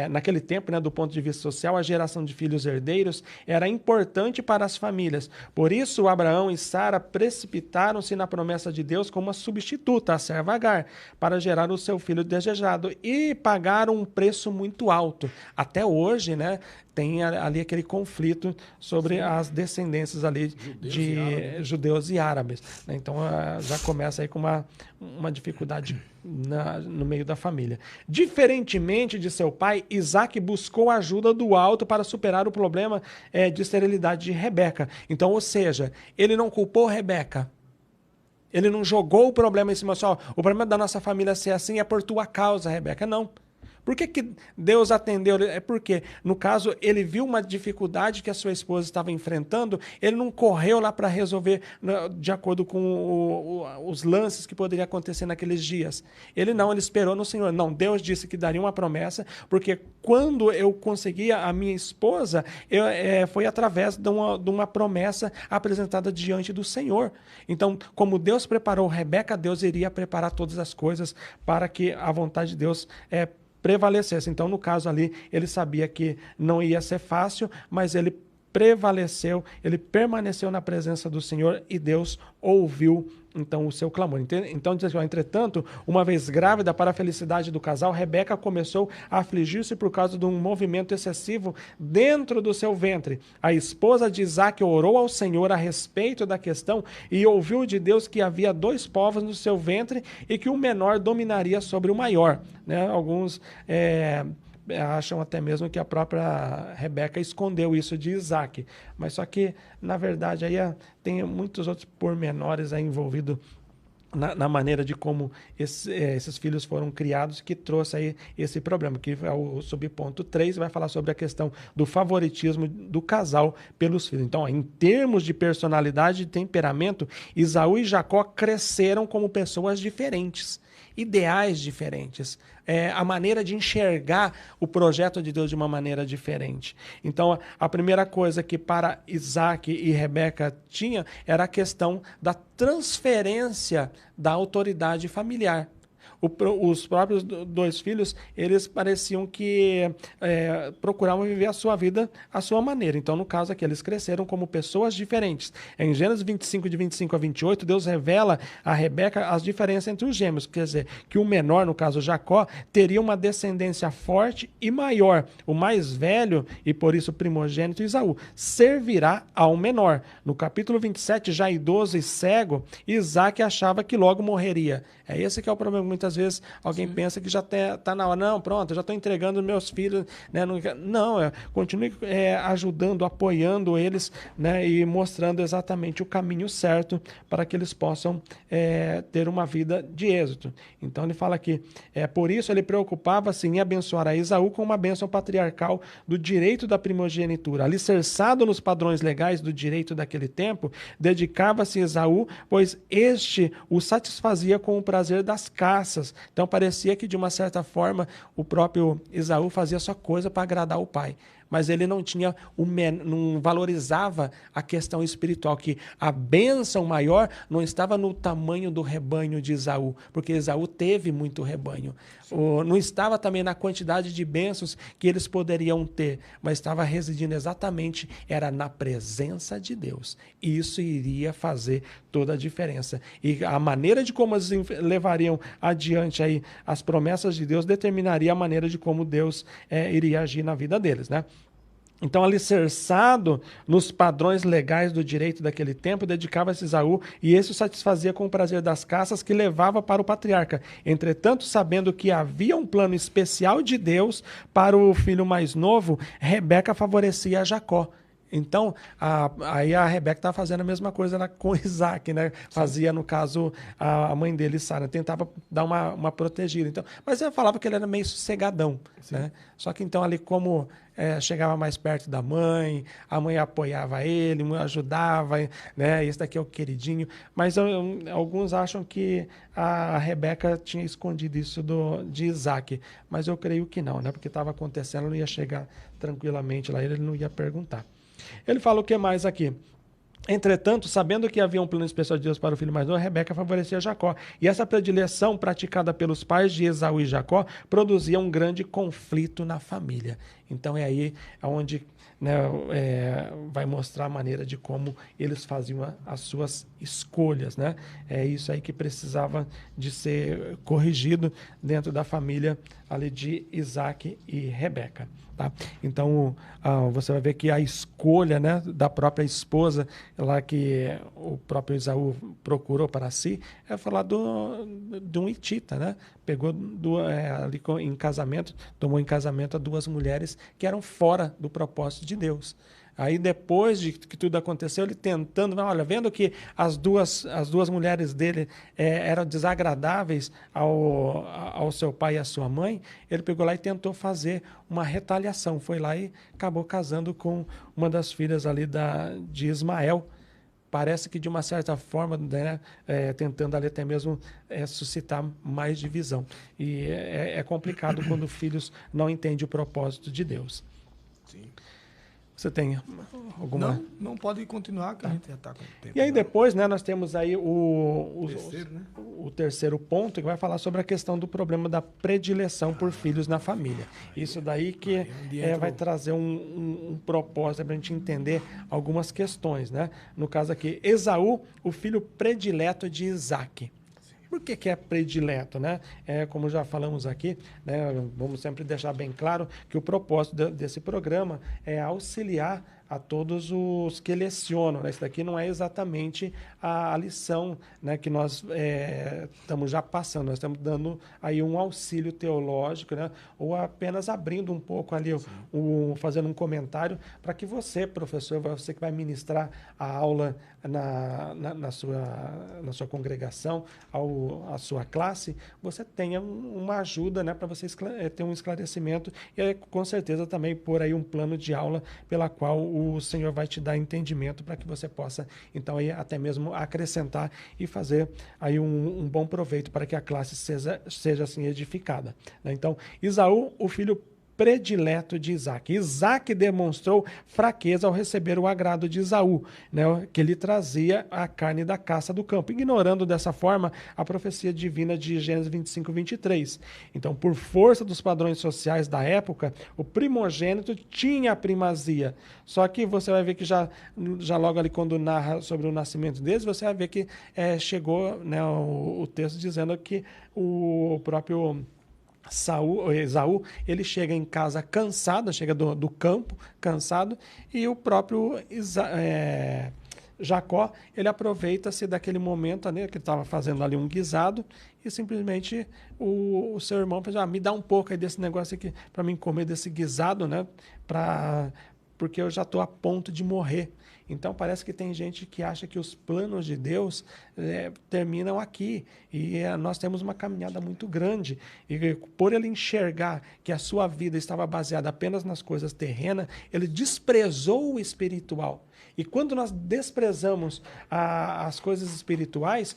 naquele tempo, né, do ponto de vista social, a geração de filhos herdeiros era importante para as famílias. Por isso, Abraão e Sara precipitaram-se na promessa de Deus como uma substituta, a serva Agar, para gerar o seu filho desejado. E pagaram um preço muito alto. Até hoje, né, tem ali aquele conflito sobre as descendências ali de judeus e árabes. Então, já começa aí com uma dificuldade no meio da família. Diferentemente de seu pai, Isaac buscou a ajuda do alto para superar o problema de esterilidade de Rebeca. Então, ou seja, ele não culpou Rebeca. Ele não jogou o problema em cima só. O problema da nossa família ser assim é por tua causa, Rebeca. Não. Por que Deus atendeu? É porque, no caso, ele viu uma dificuldade que a sua esposa estava enfrentando, ele não correu lá para resolver de acordo com os lances que poderiam acontecer naqueles dias. Ele esperou no Senhor. Não, Deus disse que daria uma promessa, porque quando eu conseguia a minha esposa, foi através de uma promessa apresentada diante do Senhor. Então, como Deus preparou Rebeca, Deus iria preparar todas as coisas para que a vontade de Deus prevalecesse. Então, no caso ali, ele sabia que não ia ser fácil, mas ele prevaleceu, ele permaneceu na presença do Senhor e Deus ouviu então o seu clamor. Então diz assim, entretanto, uma vez grávida, para a felicidade do casal, Rebeca começou a afligir-se por causa de um movimento excessivo dentro do seu ventre. A esposa de Isaac orou ao Senhor a respeito da questão e ouviu de Deus que havia 2 povos no seu ventre e que o menor dominaria sobre o maior. Né? Alguns acham até mesmo que a própria Rebeca escondeu isso de Isaac. Mas só que, na verdade, aí tem muitos outros pormenores aí envolvidos na maneira de como esses filhos foram criados, que trouxe aí esse problema, que é o subponto 3, vai falar sobre a questão do favoritismo do casal pelos filhos. Então, em termos de personalidade e temperamento, Esaú e Jacó cresceram como pessoas diferentes. ideais diferentes, a maneira de enxergar o projeto de Deus de uma maneira diferente. Então, a primeira coisa que para Isaac e Rebeca tinha era a questão da transferência da autoridade familiar. Os próprios dois filhos, eles pareciam que procuravam viver a sua vida à sua maneira. Então, no caso aqui, eles cresceram como pessoas diferentes. Em Gênesis 25, de 25 a 28, Deus revela a Rebeca as diferenças entre os gêmeos. Quer dizer, que o menor, no caso Jacó, teria uma descendência forte e maior. O mais velho, e por isso primogênito Esaú, servirá ao menor. No capítulo 27, já idoso e cego, Isaac achava que logo morreria. É esse que é o problema. Muitas vezes alguém pensa que já está na hora. Não, pronto, eu já estou entregando meus filhos. Né? Não, continue ajudando, apoiando eles, né? E mostrando exatamente o caminho certo para que eles possam ter uma vida de êxito. Então ele fala que por isso ele preocupava-se em abençoar a Esaú com uma bênção patriarcal do direito da primogenitura. Alicerçado nos padrões legais do direito daquele tempo, dedicava-se a Esaú, pois este o satisfazia com o prazer das caças. Então parecia que de uma certa forma o próprio Esaú fazia só coisa para agradar o pai. Mas ele não tinha não valorizava a questão espiritual, que a bênção maior não estava no tamanho do rebanho de Esaú, porque Esaú teve muito rebanho. Não estava também na quantidade de bênçãos que eles poderiam ter, mas estava residindo exatamente, era na presença de Deus. E isso iria fazer toda a diferença. E a maneira de como eles levariam adiante aí as promessas de Deus determinaria a maneira de como Deus iria agir na vida deles, né? Então, alicerçado nos padrões legais do direito daquele tempo, dedicava-se a Esaú, e esse o satisfazia com o prazer das caças que levava para o patriarca. Entretanto, sabendo que havia um plano especial de Deus para o filho mais novo, Rebeca favorecia a Jacó. Então, aí a Rebeca estava fazendo a mesma coisa lá com Isaac, né? Fazia, no caso, a mãe dele, Sara, tentava dar uma protegida. Então, mas ela falava que ele era meio sossegadão, né? Só que então ali como chegava mais perto da mãe, a mãe apoiava ele, ajudava, né? Esse daqui é o queridinho. Mas alguns acham que a Rebeca tinha escondido isso de Isaac, mas eu creio que não, né? Porque estava acontecendo, ela não ia chegar tranquilamente lá, ele não ia perguntar. Ele fala o que mais aqui? Entretanto, sabendo que havia um plano especial de Deus para o filho mais novo, Rebeca favorecia Jacó. E essa predileção praticada pelos pais de Esaú e Jacó produzia um grande conflito na família. Então é aí onde, né, vai mostrar a maneira de como eles faziam as suas escolhas, né? É isso aí que precisava de ser corrigido dentro da família ali de Isaac e Rebeca. Tá? Então, você vai ver que a escolha, né, da própria esposa, lá que o próprio Esaú procurou para si, é falar de um hitita, né? Pegou ali em casamento, tomou em casamento a duas mulheres que eram fora do propósito de Deus. Aí depois de que tudo aconteceu, ele tentando, olha, vendo que as duas mulheres dele eram desagradáveis ao seu pai e à sua mãe, ele pegou lá e tentou fazer uma retaliação. Foi lá e acabou casando com uma das filhas ali de Ismael. Parece que de uma certa forma, né, tentando ali até mesmo suscitar mais divisão. E é complicado quando filhos não entendem o propósito de Deus. Sim. Você tem alguma... Não pode continuar, que a gente já está com o tempo. E aí depois, né, nós temos aí o terceiro ponto, que vai falar sobre a questão do problema da predileção por filhos na família. Isso daí que vai trazer um propósito para a gente entender algumas questões, né? No caso aqui, Esaú, o filho predileto de Isaac. Por que é predileto, né? Como já falamos aqui, né, vamos sempre deixar bem claro que o propósito desse programa é auxiliar a todos os que lecionam, né? Isso daqui não é exatamente a lição, né, que nós estamos já passando. Nós estamos dando aí um auxílio teológico, né, ou apenas abrindo um pouco ali, fazendo um comentário para que você, professor, você que vai ministrar a aula na sua congregação, a sua classe, você tenha uma ajuda, né, para você ter um esclarecimento e com certeza também pôr aí um plano de aula pela qual o Senhor vai te dar entendimento para que você possa, então, aí, até mesmo acrescentar e fazer aí um bom proveito para que a classe seja assim edificada, né? Então, Esaú, o filho predileto de Isaac. Isaac demonstrou fraqueza ao receber o agrado de Esaú, né, que lhe trazia a carne da caça do campo, ignorando dessa forma a profecia divina de Gênesis 25, 23. Então, por força dos padrões sociais da época, o primogênito tinha a primazia. Só que você vai ver que já logo ali, quando narra sobre o nascimento deles, você vai ver que chegou, né, o texto dizendo que o próprio Esaú, ele chega em casa cansado, chega do campo cansado, e o próprio Jacó, ele aproveita-se daquele momento, né, que ele estava fazendo ali um guisado, e simplesmente o seu irmão fala, me dá um pouco aí desse negócio aqui para mim comer desse guisado, né, porque eu já estou a ponto de morrer. Então parece que tem gente que acha que os planos de Deus terminam aqui, e nós temos uma caminhada muito grande, e por ele enxergar que a sua vida estava baseada apenas nas coisas terrenas, ele desprezou o espiritual. E quando nós desprezamos as coisas espirituais,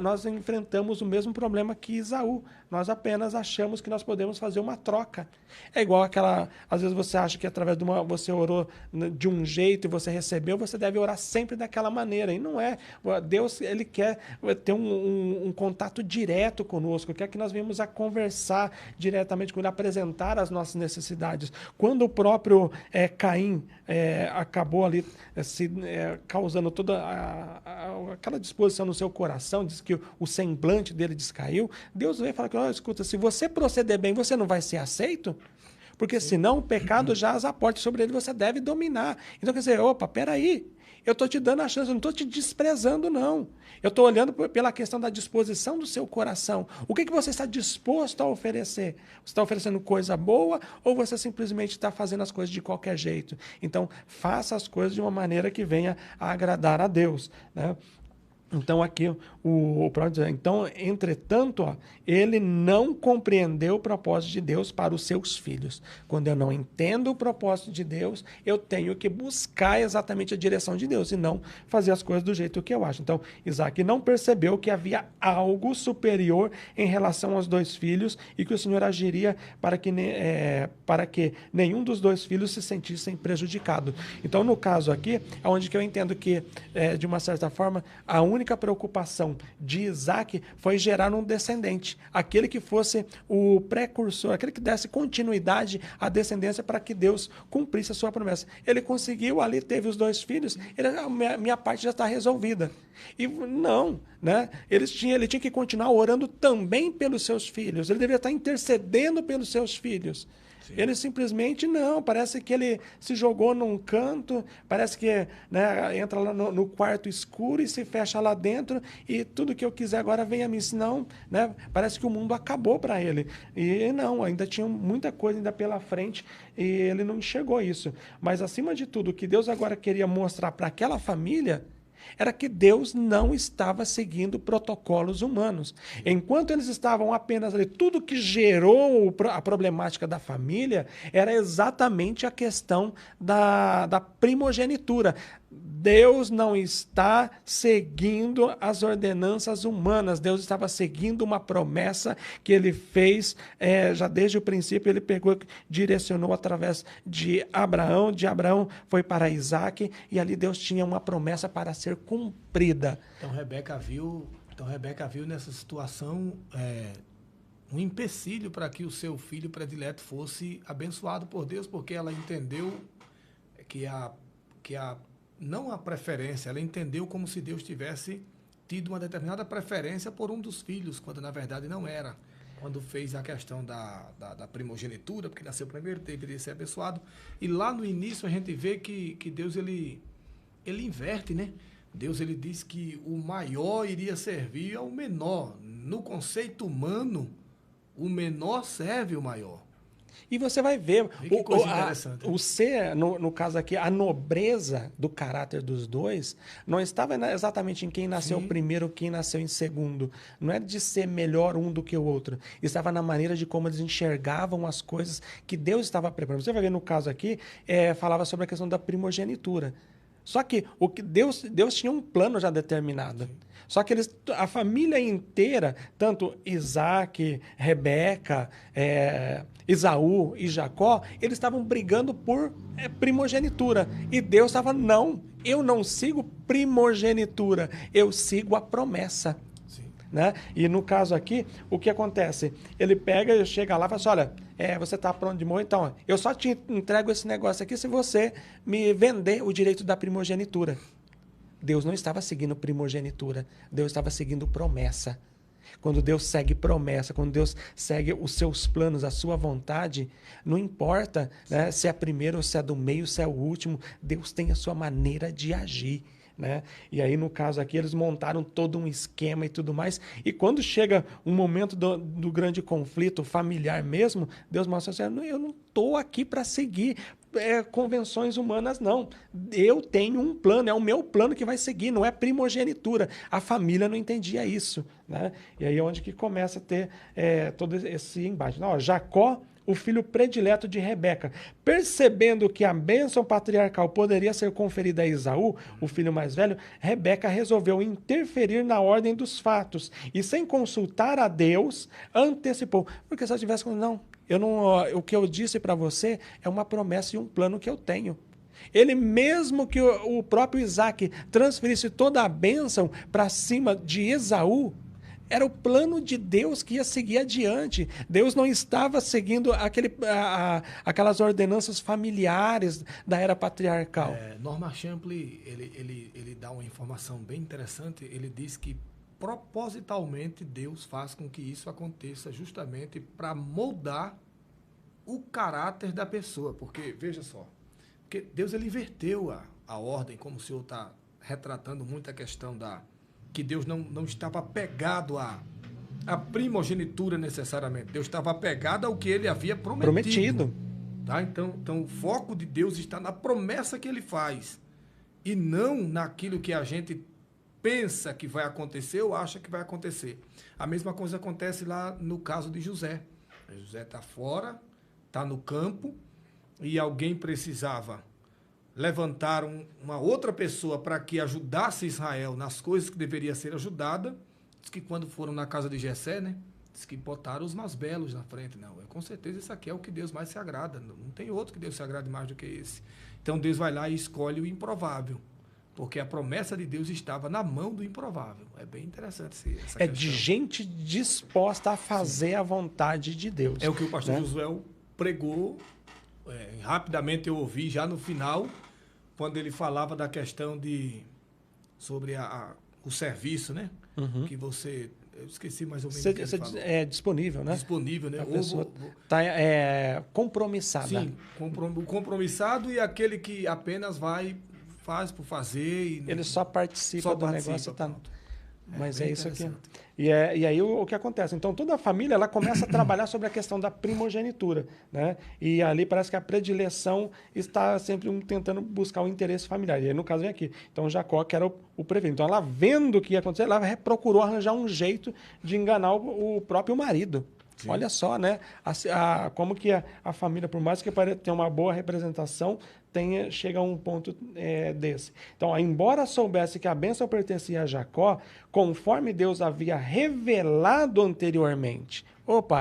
nós enfrentamos o mesmo problema que Esaú. Nós apenas achamos que nós podemos fazer uma troca. É igual às vezes você acha que através de você orou de um jeito e você recebeu, você deve orar sempre daquela maneira. E não é. Deus, ele quer ter um contato direto conosco, quer que nós venhamos a conversar diretamente com ele, apresentar as nossas necessidades. Quando o próprio Caim acabou ali causando toda aquela disposição no seu coração, diz que o semblante dele descaiu, Deus veio falar que, escuta, se você proceder bem, você não vai ser aceito? Porque senão o pecado jaz a porta sobre ele, você deve dominar. Então quer dizer, opa, peraí, eu estou te dando a chance, eu não estou te desprezando, não. Eu estou olhando pela questão da disposição do seu coração. O que você está disposto a oferecer? Você está oferecendo coisa boa ou você simplesmente está fazendo as coisas de qualquer jeito? Então, faça as coisas de uma maneira que venha a agradar a Deus, né? Então, aqui, então, entretanto, ele não compreendeu o propósito de Deus para os seus filhos. Quando eu não entendo o propósito de Deus, eu tenho que buscar exatamente a direção de Deus e não fazer as coisas do jeito que eu acho. Então, Isaac não percebeu que havia algo superior em relação aos dois filhos e que o Senhor agiria para que nenhum dos dois filhos se sentissem prejudicado. Então, no caso aqui, é onde que eu entendo que, de uma certa forma, a única preocupação de Isaac foi gerar um descendente, aquele que fosse o precursor, aquele que desse continuidade à descendência para que Deus cumprisse a sua promessa. Ele conseguiu, ali teve os dois filhos, minha parte já está resolvida. E não, né? Ele tinha que continuar orando também pelos seus filhos, ele deveria estar intercedendo pelos seus filhos. Sim. Ele simplesmente não, parece que ele se jogou num canto, parece que, né, entra lá no quarto escuro e se fecha lá dentro e tudo que eu quiser agora vem a mim, senão, né, parece que o mundo acabou para ele. E não, ainda tinha muita coisa ainda pela frente e ele não enxergou isso. Mas acima de tudo, o que Deus agora queria mostrar para aquela família era que Deus não estava seguindo protocolos humanos. Enquanto eles estavam apenas ali, tudo que gerou a problemática da família era exatamente a questão da primogenitura. Deus não está seguindo as ordenanças humanas. Deus estava seguindo uma promessa que ele fez já desde o princípio. Ele pegou, direcionou através de Abraão. De Abraão foi para Isaac. E ali Deus tinha uma promessa para ser cumprida. Então Rebeca viu nessa situação um empecilho para que o seu filho predileto fosse abençoado por Deus, porque ela entendeu não a preferência, ela entendeu como se Deus tivesse tido uma determinada preferência por um dos filhos, quando na verdade não era. Quando fez a questão da primogenitura, porque nasceu primeiro, deveria ser abençoado. E lá no início a gente vê que Deus ele inverte, né? Deus ele diz que o maior iria servir ao menor. No conceito humano, o menor serve o maior. E você vai ver Que coisa interessante. o ser, no caso aqui, a nobreza do caráter dos dois não estava exatamente em quem nasceu primeiro, quem nasceu em segundo. Não é de ser melhor um do que o outro. Estava na maneira de como eles enxergavam as coisas que Deus estava preparando. Você vai ver no caso aqui, falava sobre a questão da primogenitura. Só que Deus tinha um plano já determinado. Só que a família inteira, tanto Isaac, Rebeca, Esaú e Jacó, eles estavam brigando por primogenitura. E Deus estava, não, eu não sigo primogenitura, eu sigo a promessa. Né? E no caso aqui, o que acontece? Ele chega lá e fala assim, olha, você está pronto de morrer, então eu só te entrego esse negócio aqui se você me vender o direito da primogenitura. Deus não estava seguindo primogenitura, Deus estava seguindo promessa. Quando Deus segue promessa, quando Deus segue os seus planos, a sua vontade, não importa, né, se é primeiro, se é do meio, se é o último, Deus tem a sua maneira de agir. Né? E aí, no caso aqui, eles montaram todo um esquema e tudo mais. E quando chega um momento do grande conflito familiar mesmo, Deus mostra assim, eu não estou aqui para seguir convenções humanas, não. Eu tenho um plano, é o meu plano que vai seguir, não é primogenitura. A família não entendia isso. Né? E aí é onde que começa a ter todo esse embate. Não, Jacó, o filho predileto de Rebeca, percebendo que a bênção patriarcal poderia ser conferida a Esaú, o filho mais velho, Rebeca resolveu interferir na ordem dos fatos e, sem consultar a Deus, antecipou. Porque se ela tivesse falado, o que eu disse para você é uma promessa e um plano que eu tenho. Ele, mesmo que o próprio Isaac transferisse toda a bênção para cima de Esaú, era o plano de Deus que ia seguir adiante. Deus não estava seguindo aquelas ordenanças familiares da era patriarcal. Norman Champlin, ele dá uma informação bem interessante. Ele diz que propositalmente Deus faz com que isso aconteça justamente para moldar o caráter da pessoa. Porque, veja só, porque Deus ele inverteu a ordem, como o senhor está retratando muito a questão que Deus não estava apegado à primogenitura necessariamente. Deus estava apegado ao que ele havia prometido. Tá? Então, o foco de Deus está na promessa que ele faz e não naquilo que a gente pensa que vai acontecer ou acha que vai acontecer. A mesma coisa acontece lá no caso de José. José está fora, está no campo e alguém precisava levantar uma outra pessoa para que ajudasse Israel nas coisas que deveria ser ajudada. Diz que quando foram na casa de Jessé, né? Diz que botaram os mais belos na frente. Não, com certeza esse aqui é o que Deus mais se agrada. Não tem outro que Deus se agrade mais do que esse. Então Deus vai lá e escolhe o improvável. Porque a promessa de Deus estava na mão do improvável. É bem interessante essa questão. De gente disposta a fazer a vontade de Deus. É o que o pastor Josué pregou. Rapidamente eu ouvi já no final, quando ele falava da questão sobre o serviço, né? Uhum. Que você... Eu esqueci mais ou menos o que ele falou. É disponível, né? Disponível, né? A pessoa está compromissada. Sim, compromissado e aquele que apenas faz por fazer. E ele só participa do negócio e tá... Mas é isso aqui. E aí o que acontece? Então, toda a família ela começa a trabalhar sobre a questão da primogenitura. Né? E ali parece que a predileção está sempre tentando buscar o interesse familiar. E aí, no caso, vem aqui. Então, Jacó, que era o prevenido. Então, ela vendo o que ia acontecer, ela procurou arranjar um jeito de enganar o próprio marido. Sim. Olha só, né? Como que a família, por mais que tenha uma boa representação, chega a um ponto desse. Então, embora soubesse que a bênção pertencia a Jacó, conforme Deus havia revelado anteriormente.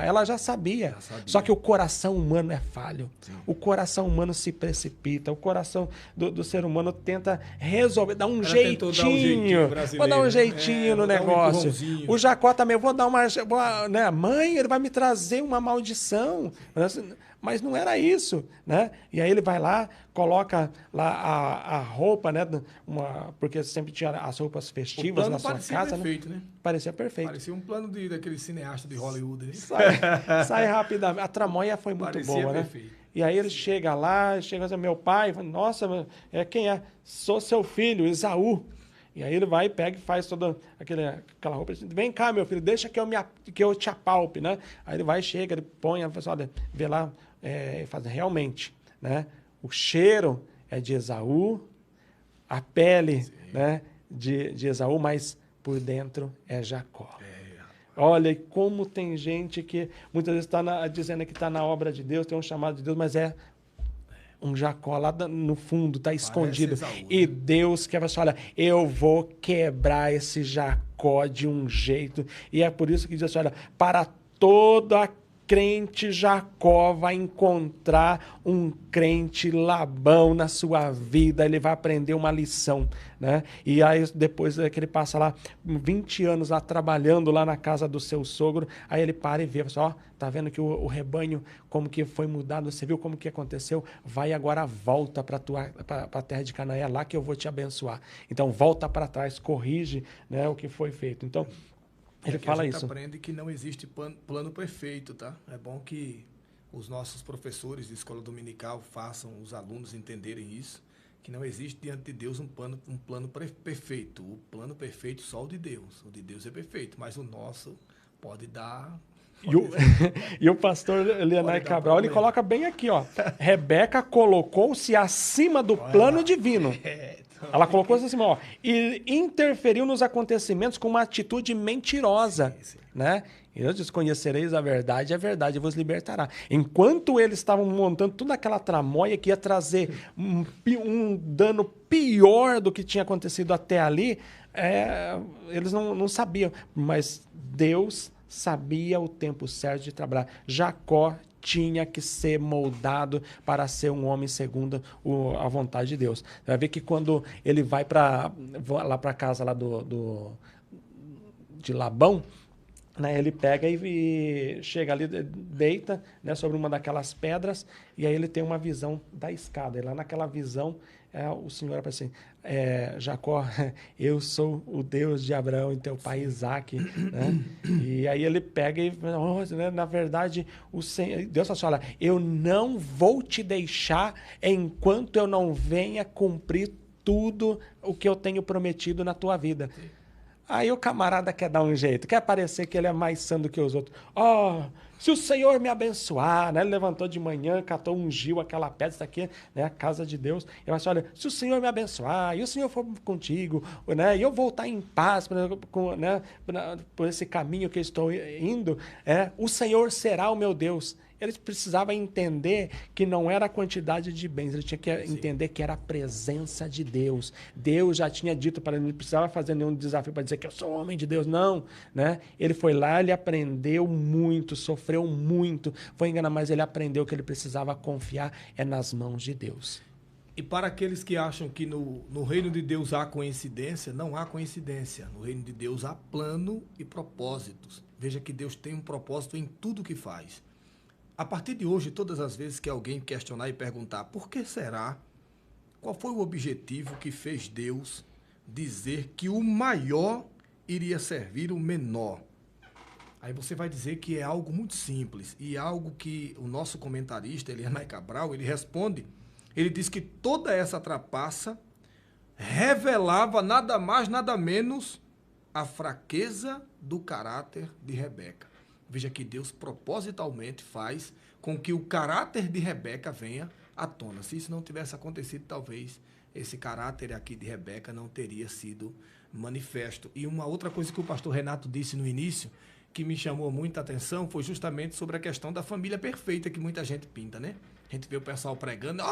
Ela já sabia. Só que o coração humano é falho. Sim. O coração humano se precipita. O coração do ser humano tenta resolver, dar um jeitinho. Vou dar um jeitinho no negócio. O Jacó também, vou dar uma... né? Mãe, ele vai me trazer uma maldição. Mas não era isso, né? E aí ele vai lá, coloca lá a roupa, né? Porque sempre tinha as roupas festivas na sua casa. Perfeito, né? Parecia perfeito. Parecia um plano daquele cineasta de Hollywood. Né? Sai rapidamente. A tramóia foi muito boa, perfeito. Né? E aí ele chega lá, assim, meu pai, nossa, quem é? Sou seu filho, Esaú. E aí ele vai, pega e faz toda aquela roupa. Vem cá, meu filho, deixa que eu te apalpe, né? Aí ele vai, chega, ele põe, olha, vê lá fala, realmente, né? O cheiro é de Esaú, a pele, né, de Esaú, mas por dentro é Jacó. Olha, e como tem gente que muitas vezes está dizendo que está na obra de Deus, tem um chamado de Deus, mas é um Jacó lá no fundo, está escondido. Esaú, né? E Deus quer falar, olha, eu vou quebrar esse Jacó de um jeito. E é por isso que diz assim, olha, para toda crente Jacó vai encontrar um crente Labão na sua vida, ele vai aprender uma lição, né? E aí depois que ele passa lá 20 anos lá trabalhando lá na casa do seu sogro, aí ele para e vê, ó, tá vendo que o rebanho como que foi mudado, você viu como que aconteceu? Vai agora, volta para a terra de Canaã, é lá que eu vou te abençoar. Então volta para trás, corrige, né, o que foi feito. Então ele fala isso. A gente aprende que não existe plano perfeito, tá? É bom que os nossos professores de escola dominical façam os alunos entenderem isso, que não existe diante de Deus um plano perfeito. O plano perfeito só o de Deus. O de Deus é perfeito, mas o nosso pode dar... E o pastor Leonardo Cabral, ele coloca bem aqui, ó. Rebeca colocou-se acima do plano divino. Ela colocou assim, ó, e interferiu nos acontecimentos com uma atitude mentirosa, né? Eu desconhecereis a verdade vos libertará. Enquanto eles estavam montando toda aquela tramóia que ia trazer um dano pior do que tinha acontecido até ali, eles não sabiam, mas Deus sabia o tempo certo de trabalhar. Jacó tinha que ser moldado para ser um homem segundo a vontade de Deus. Você vai ver que quando ele vai lá para casa lá de Labão, né, ele pega e chega ali, deita, né, sobre uma daquelas pedras, e aí ele tem uma visão da escada. E lá naquela visão, o Senhor aparece assim, Jacó, eu sou o Deus de Abraão e teu pai Isaque, né? E aí ele pega e, né, na verdade, Deus fala assim, olha, eu não vou te deixar enquanto eu não venha cumprir tudo o que eu tenho prometido na tua vida. Aí o camarada quer dar um jeito, quer parecer que ele é mais santo do que os outros. Se o Senhor me abençoar, né? Ele levantou de manhã, catou, ungiu aquela pedra, isso aqui, né? A casa de Deus. Ele vai assim, olha, se o Senhor me abençoar, e o Senhor for contigo, né? E eu voltar em paz, né? Por esse caminho que eu estou indo, o Senhor será o meu Deus. Ele precisava entender que não era a quantidade de bens, ele tinha que entender que era a presença de Deus. Deus já tinha dito para ele, não precisava fazer nenhum desafio para dizer que eu sou homem de Deus, não. Né? Ele foi lá, ele aprendeu muito, sofreu muito, foi enganado, mas ele aprendeu que ele precisava confiar nas mãos de Deus. E para aqueles que acham que no reino de Deus há coincidência, não há coincidência. No reino de Deus há plano e propósitos. Veja que Deus tem um propósito em tudo que faz. A partir de hoje, todas as vezes que alguém questionar e perguntar por que será, qual foi o objetivo que fez Deus dizer que o maior iria servir o menor? Aí você vai dizer que é algo muito simples e algo que o nosso comentarista, Leonardo Cabral, ele responde, ele diz que toda essa trapaça revelava nada mais, nada menos a fraqueza do caráter de Rebeca. Veja que Deus propositalmente faz com que o caráter de Rebeca venha à tona. Se isso não tivesse acontecido, talvez esse caráter aqui de Rebeca não teria sido manifesto. E uma outra coisa que o pastor Renato disse no início, que me chamou muita atenção, foi justamente sobre a questão da família perfeita que muita gente pinta, né? A gente vê o pessoal pregando,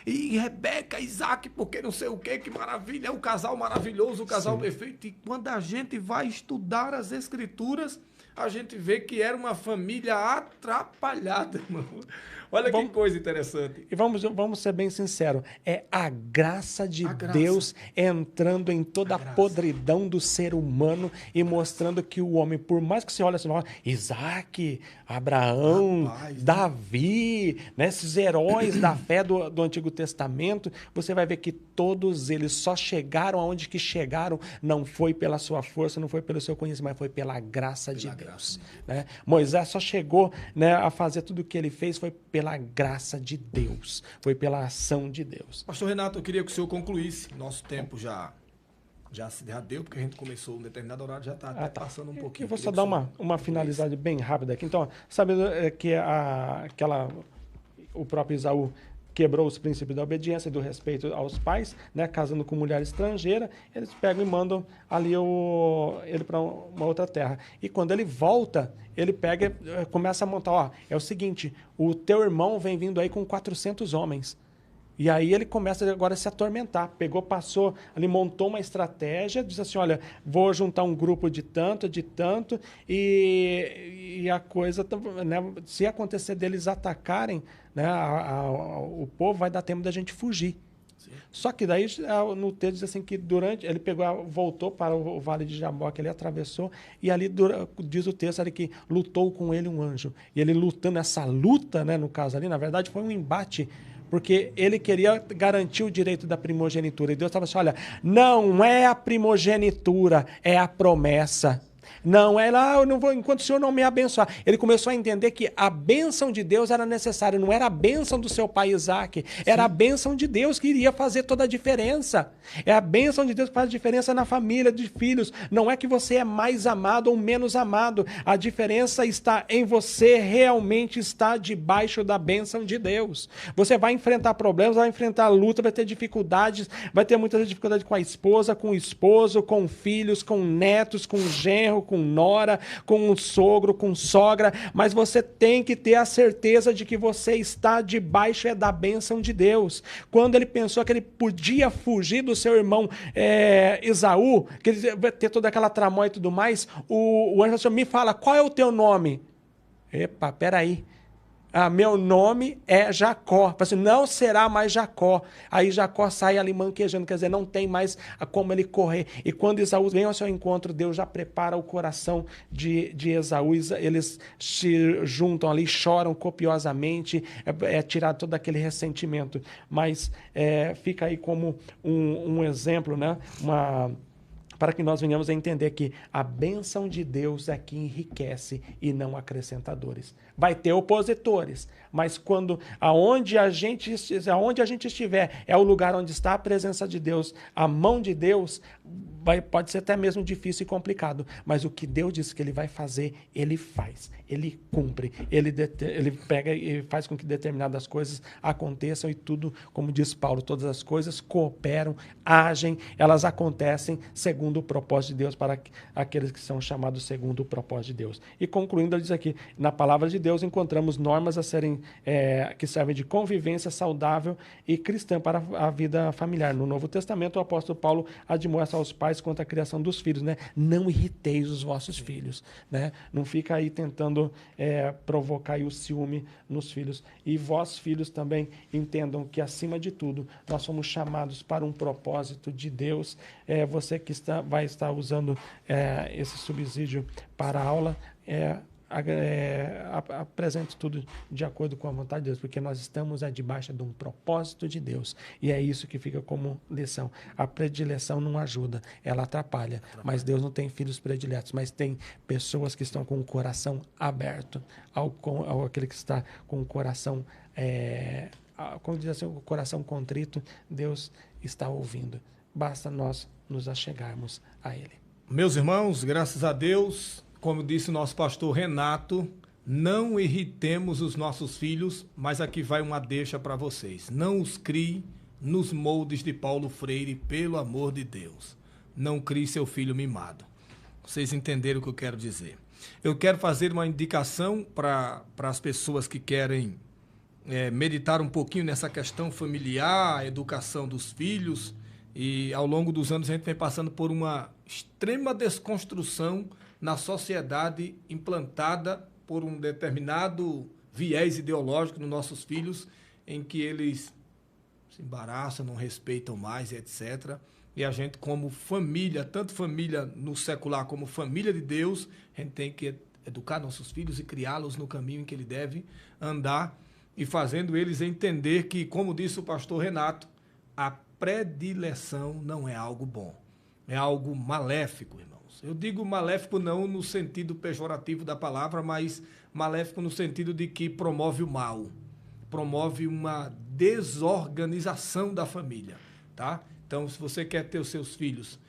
e Rebeca, Isaac, porque não sei o quê, que maravilha, é um casal maravilhoso, o casal perfeito. E quando a gente vai estudar as escrituras, a gente vê que era uma família atrapalhada, irmão. Olha que coisa interessante. E vamos ser bem sinceros, é a graça de Deus entrando em toda a podridão do ser humano e mostrando que o homem, por mais que você olhe assim, Isaac, Abraão, Davi, né, esses heróis da fé do Antigo Testamento, você vai ver que todos eles só chegaram aonde que chegaram, não foi pela sua força, não foi pelo seu conhecimento, mas foi pela graça de Deus. Né? Moisés só chegou, né, a fazer tudo o que ele fez, foi pela graça de Deus, foi pela ação de Deus. Pastor Renato, eu queria que o senhor concluísse. Nosso tempo já deu, porque a gente começou um determinado horário, já está passando um pouquinho. Eu vou só dar uma finalizada bem rápida aqui. Então, sabe que aquela o próprio Esaú quebrou os princípios da obediência e do respeito aos pais, né, casando com mulher estrangeira, eles pegam e mandam ali ele para uma outra terra. E quando ele volta, ele pega e começa a montar, ó, é o seguinte, o teu irmão vem vindo aí com 400 homens. E aí ele começa agora a se atormentar. Pegou, passou, ele montou uma estratégia, disse assim, olha, vou juntar um grupo de tanto, e a coisa, né, se acontecer deles atacarem, né, o povo, vai dar tempo da gente fugir. Sim. Só que daí, no texto diz assim, que ele voltou para o vale de Jaboque, ele atravessou, e ali diz o texto ali que lutou com ele um anjo. E ele lutando, essa luta, né, no caso ali, na verdade foi um embate, porque ele queria garantir o direito da primogenitura. E Deus estava assim, olha, não é a primogenitura, é a promessa. Não é lá, eu não vou, enquanto o Senhor não me abençoar. Ele começou a entender que a bênção de Deus era necessária, não era a bênção do seu pai Isaac, era a bênção de Deus que iria fazer toda a diferença. É a bênção de Deus que faz a diferença na família, de filhos. Não é que você é mais amado ou menos amado. A diferença está em você realmente estar debaixo da bênção de Deus. Você vai enfrentar problemas, vai enfrentar luta, vai ter dificuldades, vai ter muitas dificuldades com a esposa, com o esposo, com filhos, com netos, com genro, com nora, com um sogro, com sogra, mas você tem que ter a certeza de que você está debaixo da bênção de Deus. Quando ele pensou que ele podia fugir do seu irmão Esaú, que ele vai ter toda aquela tramóia e tudo mais, o anjo falou, me fala, qual é o teu nome? Epa, peraí. Meu nome é Jacó. Assim, não será mais Jacó. Aí Jacó sai ali manquejando, quer dizer, não tem mais como ele correr. E quando Esaú vem ao seu encontro, Deus já prepara o coração de Esaú. Eles se juntam ali, choram copiosamente, tirado todo aquele ressentimento. Mas fica aí como um exemplo, né? Para que nós venhamos a entender que a bênção de Deus é que enriquece e não acrescentadores. Vai ter opositores, mas aonde a gente estiver, é o lugar onde está a presença de Deus, a mão de Deus, pode ser até mesmo difícil e complicado, mas o que Deus disse que ele vai fazer, ele faz, ele cumpre, ele pega e faz com que determinadas coisas aconteçam e tudo, como diz Paulo, todas as coisas cooperam, agem, elas acontecem segundo o propósito de Deus para aqueles que são chamados segundo o propósito de Deus. E concluindo, ele diz aqui, na palavra de Deus encontramos normas que servem de convivência saudável e cristã para a vida familiar. No Novo Testamento, o apóstolo Paulo admoesta aos pais quanto à criação dos filhos, né? Não irriteis os vossos filhos, né? Não fica aí tentando provocar aí o ciúme nos filhos. E vós, filhos, também entendam que, acima de tudo, nós somos chamados para um propósito de Deus. Você que vai estar usando esse subsídio para a aula, apresente tudo de acordo com a vontade de Deus, porque nós estamos debaixo de um propósito de Deus, e é isso que fica como lição. A predileção não ajuda, ela atrapalha, mas Deus não tem filhos prediletos, mas tem pessoas que estão com o coração aberto ao aquele que está com o coração como diz assim, o coração contrito. Deus está ouvindo, basta nós nos achegarmos a Ele. Meus irmãos, graças a Deus, como disse o nosso pastor Renato, não irritemos os nossos filhos, mas aqui vai uma deixa para vocês. Não os crie nos moldes de Paulo Freire, pelo amor de Deus. Não crie seu filho mimado. Vocês entenderam o que eu quero dizer. Eu quero fazer uma indicação para as pessoas que querem meditar um pouquinho nessa questão familiar, educação dos filhos. E ao longo dos anos a gente vem passando por uma extrema desconstrução na sociedade implantada por um determinado viés ideológico nos nossos filhos, em que eles se embaraçam, não respeitam mais, etc. E a gente, como família, tanto família no secular como família de Deus, a gente tem que educar nossos filhos e criá-los no caminho em que ele deve andar, e fazendo eles entender que, como disse o pastor Renato, a predileção não é algo bom, é algo maléfico, irmãos. Eu digo maléfico não no sentido pejorativo da palavra, mas maléfico no sentido de que promove o mal, promove uma desorganização da família, tá? Então, se você quer ter os seus filhos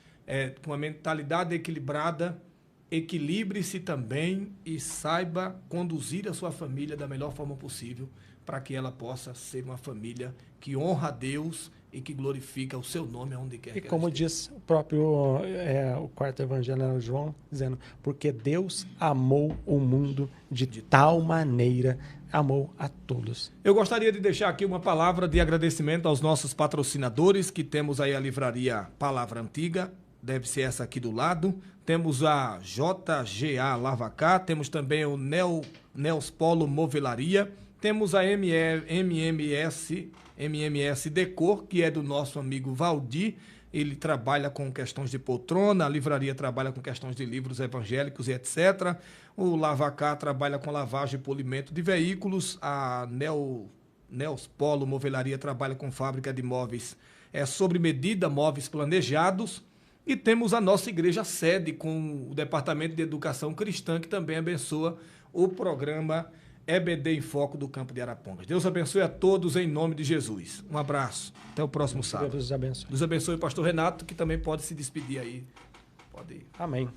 com uma mentalidade equilibrada, equilibre-se também e saiba conduzir a sua família da melhor forma possível, para que ela possa ser uma família que honra a Deus e que glorifica o seu nome aonde quer E que como ela esteja. diz o próprio o quarto evangelho, né, João, dizendo, porque Deus amou o mundo de tal maneira, amou a todos. Eu gostaria de deixar aqui uma palavra de agradecimento aos nossos patrocinadores, que temos aí a livraria Palavra Antiga, deve ser essa aqui do lado. Temos a JGA Lavacar, temos também o Neos Polo Movelaria, temos a MMS Decor, que é do nosso amigo Valdir. Ele trabalha com questões de poltrona, a livraria trabalha com questões de livros evangélicos e etc. O Lavacar trabalha com lavagem e polimento de veículos. A Neos Polo Movelaria trabalha com fábrica de móveis sobre medida, móveis planejados. E temos a nossa igreja sede com o Departamento de Educação Cristã, que também abençoa o programa EBD em Foco do Campo de Arapongas. Deus abençoe a todos em nome de Jesus. Um abraço. Até o próximo sábado. Deus abençoe. Deus abençoe o pastor Renato, que também pode se despedir aí. Pode ir. Amém.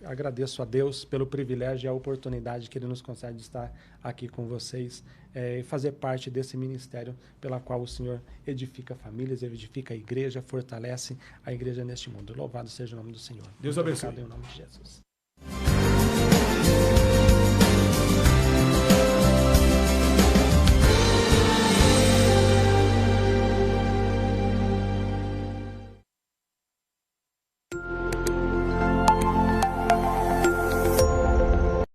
Agradeço a Deus pelo privilégio e a oportunidade que Ele nos concede de estar aqui com vocês e fazer parte desse ministério pela qual o Senhor edifica famílias, edifica a igreja, fortalece a igreja neste mundo. Louvado seja o nome do Senhor. Deus abençoe. Em nome de Jesus.